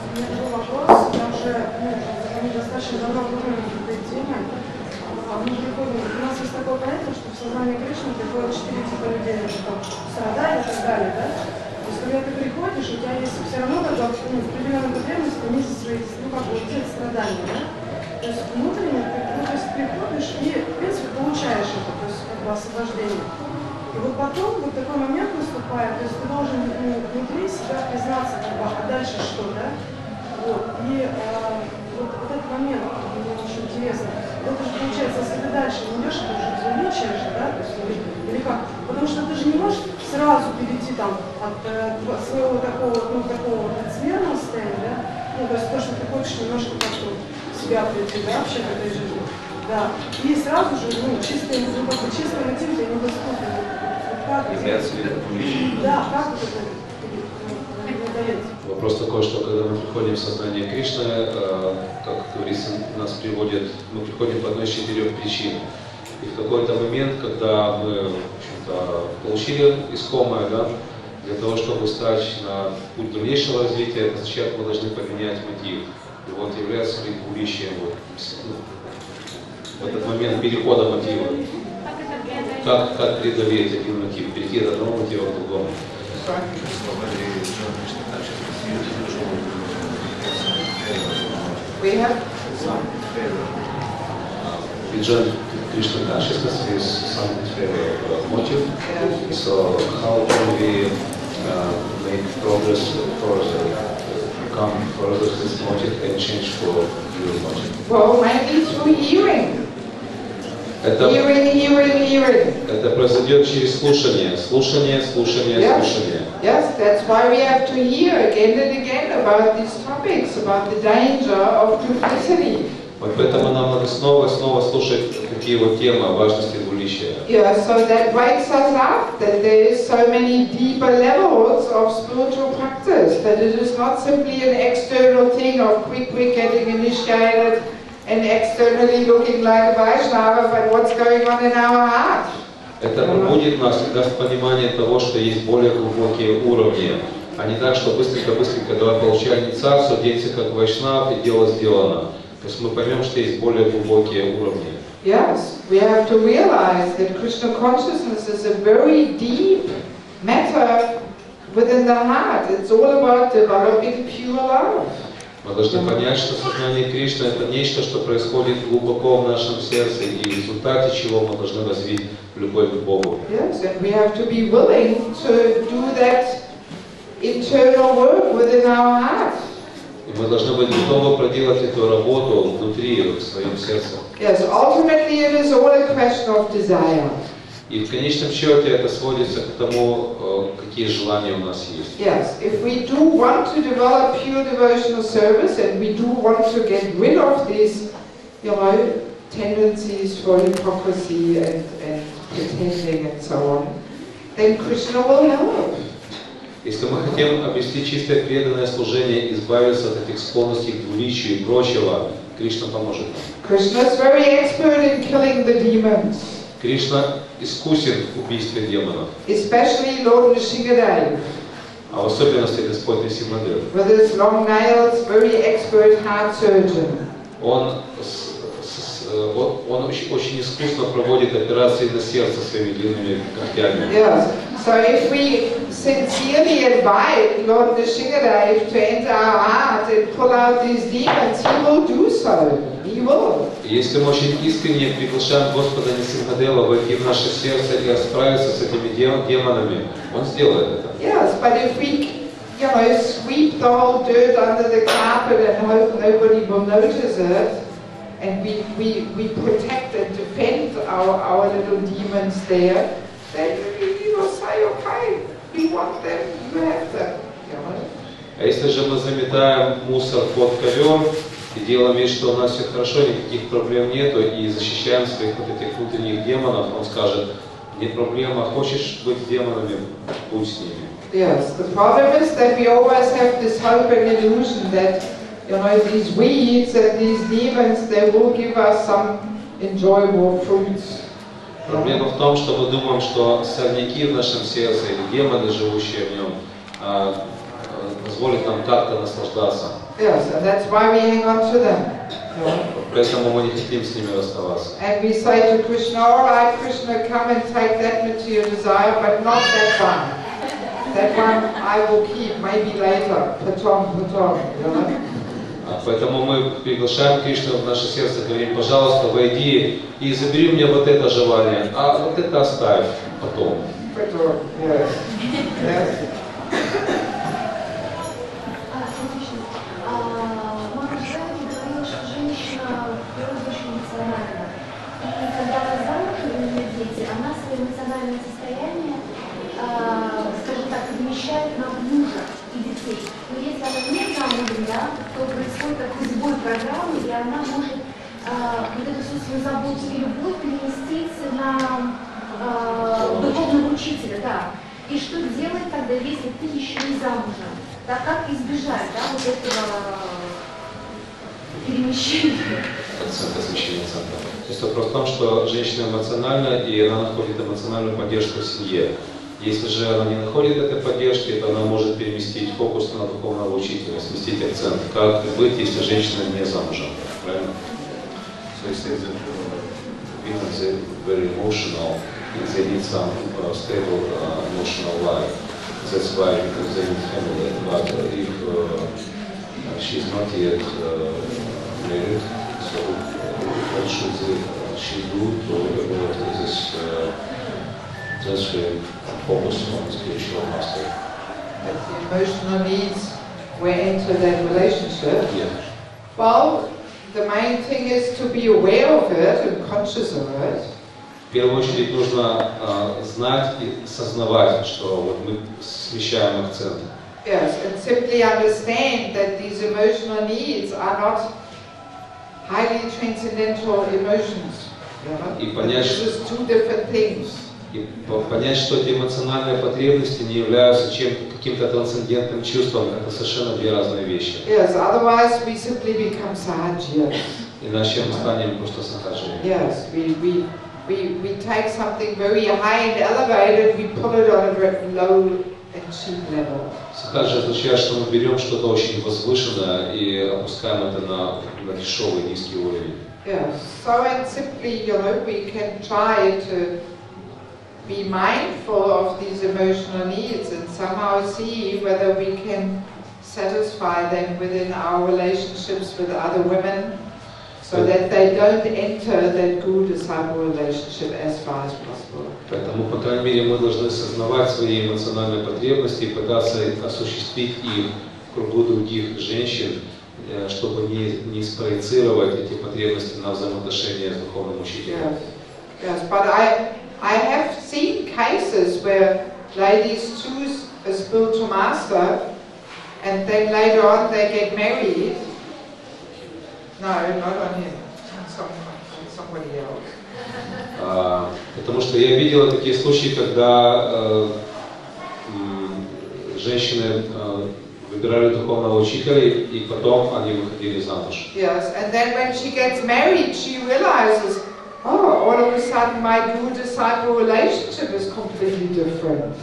У меня был вопрос, я уже достаточно давно думаю над этой темой. У нас есть такое понятие, что в сознании Кришны приходят 4 типа людей, что страдали и так далее, да? То есть, когда ты приходишь, у тебя есть все равно определенная потребность понизить свои, страдания, да? То есть внутренне, то есть приходишь и, в принципе, получаешь это, то есть как бы освобождение. И вот потом вот такой момент наступает, то есть ты должен внутри себя признаться, как бы, а дальше что, да? Вот. И вот этот момент мне очень интересно. Это же получается, если ты дальше не идешь, это уже величие же, да? То есть, или как? Потому что ты же не можешь сразу перейти там от своего такого, такого лицемерного состояния, да? Ну, то есть то, что ты хочешь немножко как-то себя прийти, да, вообще в этой жизни. Да. И сразу же, чистый мотив для недоступен. Как это? Да, как это удается? Вопрос такой, что когда мы приходим в сознание Кришны, как говорится, нас приводят, мы приходим по одной из 4 причин. И в какой-то момент, когда мы, в общем-то, получили искомое, да, для того, чтобы стать на путь дальнейшего развития, это означает, мы должны поменять мотив. И вот является ли будущее в этот момент перехода мотива. Как преодолеть один мотив, перейти от одного мотива к другому. Vision Krishna consciousness is some motive. So how can we make progress further, come further with this motive and change for your motive? Well, maybe through hearing. Hearing. Это произойдет через слушание, слушание. Yes, that's why we have to hear again and again about these topics, about the danger of duplicity. Вот поэтому нам надо снова и снова слушать такие вот темы о важности двуличия. Yeah, so that wakes us up that there is so many deeper levels of spiritual practice, that it is not simply an external thing of quick getting initiated and externally looking like a Vaishnava, but what's going on in our heart. Это пробудит нас и даст понимание того, что есть более глубокие уровни, а не так, что быстренько давай получай инициацию, оденься как вайшнав и дело сделано. То есть мы поймем, что есть более глубокие уровни. Yes, we have to realize that Krishna consciousness is a very deep matter within the heart. It's all about developing pure love. Мы должны понять, что сознание Кришны это нечто, что происходит глубоко в нашем сердце, и в результате чего мы должны развить любовь к Богу. Yes, and we have to be willing to do that internal work within our heart. И мы должны быть готовы проделать эту работу внутри, в своем сердце. Yes, ultimately it is all a question of desire. И в конечном счете это сводится к тому, какие желания у нас есть. Yes, if we do want to develop pure devotional service and we do want to get rid of these, tendencies for hypocrisy and pretending and so on, then Krishna will help. Если мы хотим обрести чистое преданное служение, избавиться от этих склонностей к двуличию и прочего, Кришна поможет нам. Krishna is very expert in killing the demons. Кришна искусен в убийстве демонов. Especially Lord Nrsimhadev. А в особенности Господь Нрсимхадев. With his long nails, very expert heart surgeon. Он очень искусно проводит операции на сердце своими длинными когтями. Yes. So if we sincerely invite Lord Nrsimhadev to enter our heart and pull out these demons, he will do so. He will. Если мы очень искренне приглашаем Господа Нрсимхадева войти в наше сердце и расправиться с этими демонами, Он сделает это. Yes, but if we, sweep the whole dirt under the carpet and hope nobody will notice it, and we protect and defend our little demons there, then we will say, okay, we want them, you have them. А если же мы заметаем мусор под ковер и делаем вид, что у нас все хорошо, никаких проблем нету, и защищаем своих вот этих внутренних демонов, Он скажет, не проблема, хочешь быть демонами, будь с ними. Yes, the problem is that we always have this hope and illusion that, these weeds and these demons, they will give us some enjoyable fruits. Проблема в том, что мы думаем, что сорняки в нашем сердце или демоны, живущие в нем, позволят нам как-то наслаждаться. Yes, and that's why we hang on to them. Поэтому мы не хотим с ними расставаться. And we say to Krishna, all right, Krishna, come and take that material desire, but not that one. That one I will keep, maybe later. Patom. Поэтому мы приглашаем Кришну в наше сердце, говорим, пожалуйста, войди и забери мне вот это желание, а вот это оставь потом. Patom, yes. Yes. Мама говорила, что женщина природа очень эмоциональна. И когда она замуж и у нее дети, она свое эмоциональное состояние, скажем так, вмещает на мужа и детей. Но если она не замужем, то происходит такой сбой программы, и она может вот эту всю свою заботу и любовь переместить на духовного учителя, да. И что делать тогда, если ты еще не замужем? Да, как избежать, да, вот этого перемещения? Акцент освещения центра. То есть вопрос в том, что женщина эмоциональна, и она находит эмоциональную поддержку в семье. Если же она не находит этой поддержки, то она может переместить фокус на духовного учителя, сместить акцент. Как быть, если женщина не замужем? Правильно? So he says that women are very emotional, and they need some stable emotional life. That's why because they need family. But if she's not yet married, so what should she do to avoid this transferring focus on spiritual mastery? That the emotional needs were into that relationship. Yeah. Well, the main thing is to be aware of it and conscious of it. В первую очередь нужно знать и сознавать, что вот мы смещаем акцент. Yes, and simply understand that these emotional needs are not highly transcendental emotions. И понять, This is two different things. И понять, что эти эмоциональные потребности не являются каким-то трансцендентным чувством, это совершенно две разные вещи. Yes, otherwise we simply become sahajas. Иначе мы станем просто сахаджами. Yes, we take something very high and elevated, we put it on a very low and cheap level. Сахаджа означает, что мы берем что-то очень возвышенное и опускаем это на дешевый, низкий уровень. Yes, so and simply, we can try to be mindful of these emotional needs and somehow see whether we can satisfy them within our relationships with other women, so that they don't enter that guru-disciple relationship as far as possible. Поэтому, по крайней мере, мы должны осознавать свои эмоциональные потребности и пытаться осуществить их в кругу других женщин, чтобы не спроецировать эти потребности на взаимоотношения с духовным учителем. Yes, but I have seen cases where ladies choose a spiritual master and then later on they get married. No, not on him, on somebody else. Потому что я видел такие случаи, когда женщины выбирали духовного учителя и потом они выходили замуж. Yes, and then when she gets married, she realizes, oh, all of a sudden my guru-disciple relationship is completely different.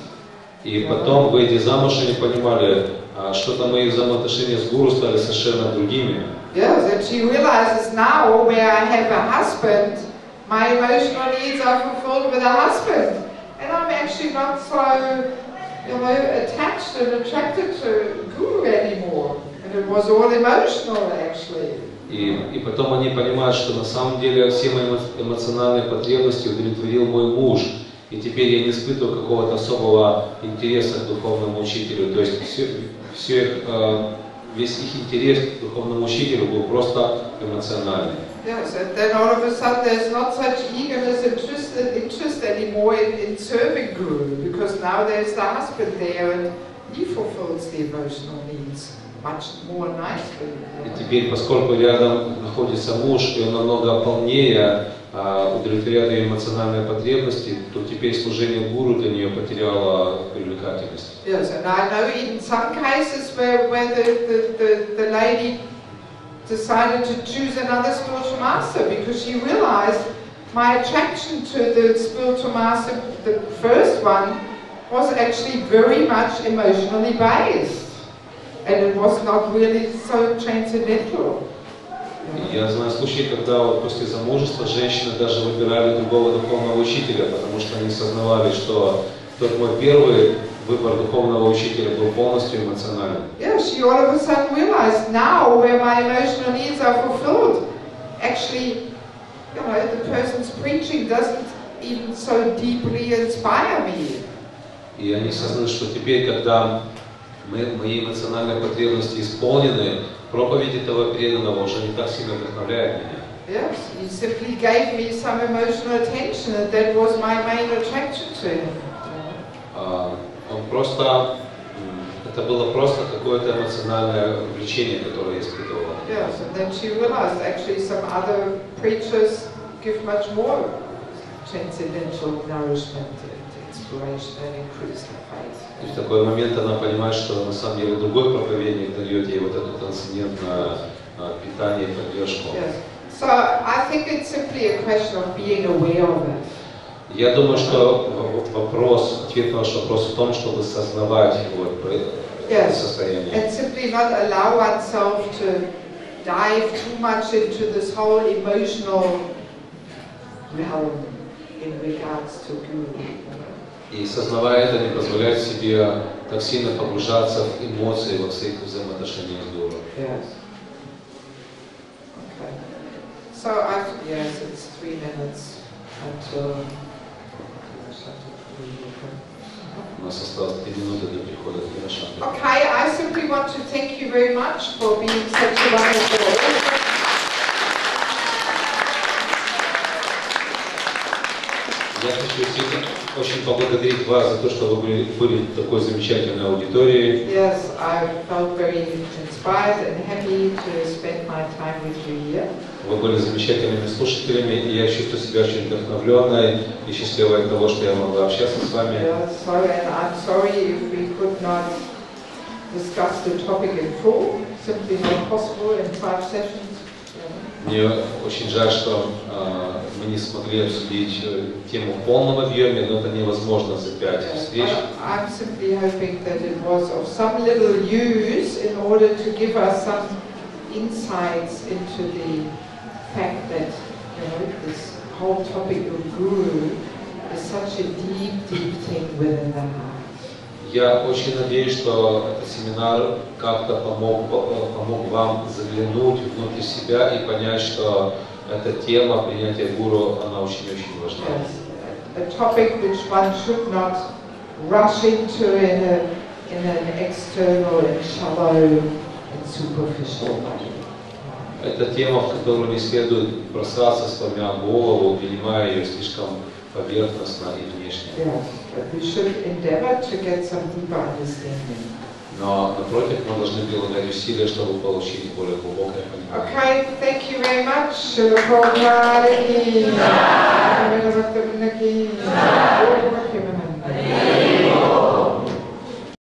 И потом, выйдя замуж, они понимали, что-то мои взаимоотношения с гуру стали совершенно другими. Yes, and she realizes now where I have a husband, my emotional needs are fulfilled with a husband. And I'm actually not so, attached and attracted to guru anymore. And it was all emotional actually. И потом они понимают, что на самом деле все мои эмоциональные потребности удовлетворил мой муж. И теперь я не испытываю какого-то особого интереса к духовному учителю. То есть весь их интерес к духовному учителю был просто эмоциональный. Yes, and then all of a sudden there's not such eagerness and interest anymore in serving Guru, because now there's the husband there and he fulfills the emotional needs much more nicely. И теперь, поскольку рядом находится муж, и он намного полнее удовлетворяет ее эмоциональные потребности, то теперь служение гуру для нее потеряло привлекательность. Yes, and I know in some cases where the lady decided to choose another spiritual master because she realized my attraction to the spiritual master, the first one, was actually very much emotionally based, and it was not really so transcendental. Я знаю случаи, когда вот после замужества женщины даже выбирали другого духовного учителя, потому что они сознавали, что тот мой первый выбор духовного учителя был полностью эмоциональным. Yeah, she all of a sudden realized now where my emotional needs are fulfilled. Actually, the person's preaching doesn't even so deeply inspire me. И они сознали, что теперь, когда мои эмоциональные потребности исполнены, проповедь этого преданного уже не так сильно вдохновляет меня. Yes, he simply gave me some emotional attention, and that was my main attraction to him. Он просто Это было просто какое-то эмоциональное влечение, которое я испытывала. Yes, and then she realized actually some other preachers give much more transcendental nourishment and inspiration and increase the faith. И в такой момент она понимает, что на самом деле другой проповедник дает ей вот это трансцендентное питание и поддержку. Yes. So I think it's simply a question of being aware of it. Я думаю, что ответ на ваш вопрос в том, чтобы сознавать вот это состояние. And simply not allow oneself to dive too much into this whole emotional realm in regards to Guru. И сознавая это, не позволять себе так сильно погружаться в эмоции во всех взаимоотношениях с Гуру. Yes. Okay. So yes, it's 3 minutes until. У нас осталось 3 минуты до прихода к Вирашанте. Okay, I simply want to thank you very much for being such a wonderful. Я хочу очень поблагодарить вас за то, что вы были такой замечательной аудиторией. Yes, I felt very inspired and happy to spend my time with you here. Вы были замечательными слушателями, и я чувствую себя очень вдохновленной и счастливой от того, что я могла общаться с вами. So, and I'm sorry if we could not discuss the topic in full, simply not possible in 5 sessions. Мне очень жаль, что мы не смогли обсудить тему в полном объеме, но это невозможно за 5 встреч. I'm simply hoping that it was of some little use in order to give us some insights into the fact that this whole topic of Guru is such a deep, deep thing within the heart. Я очень надеюсь, что этот семинар как-то помог вам заглянуть внутрь себя и понять, что эта тема принятия гуру, она очень-очень важна. Yes. A topic which one should not rush into in an external and shallow and superficial way. Это тема, в которую не следует бросаться, сломя голову, принимая ее слишком поверхностно и внешне. Yes, but we should endeavor to get some deeper understanding. Но, напротив, мы должны прилагать усилия, чтобы получить более глубокое понимание. Okay, thank you very much. Shila Prabhupada ki, Bhaktivinoda ki.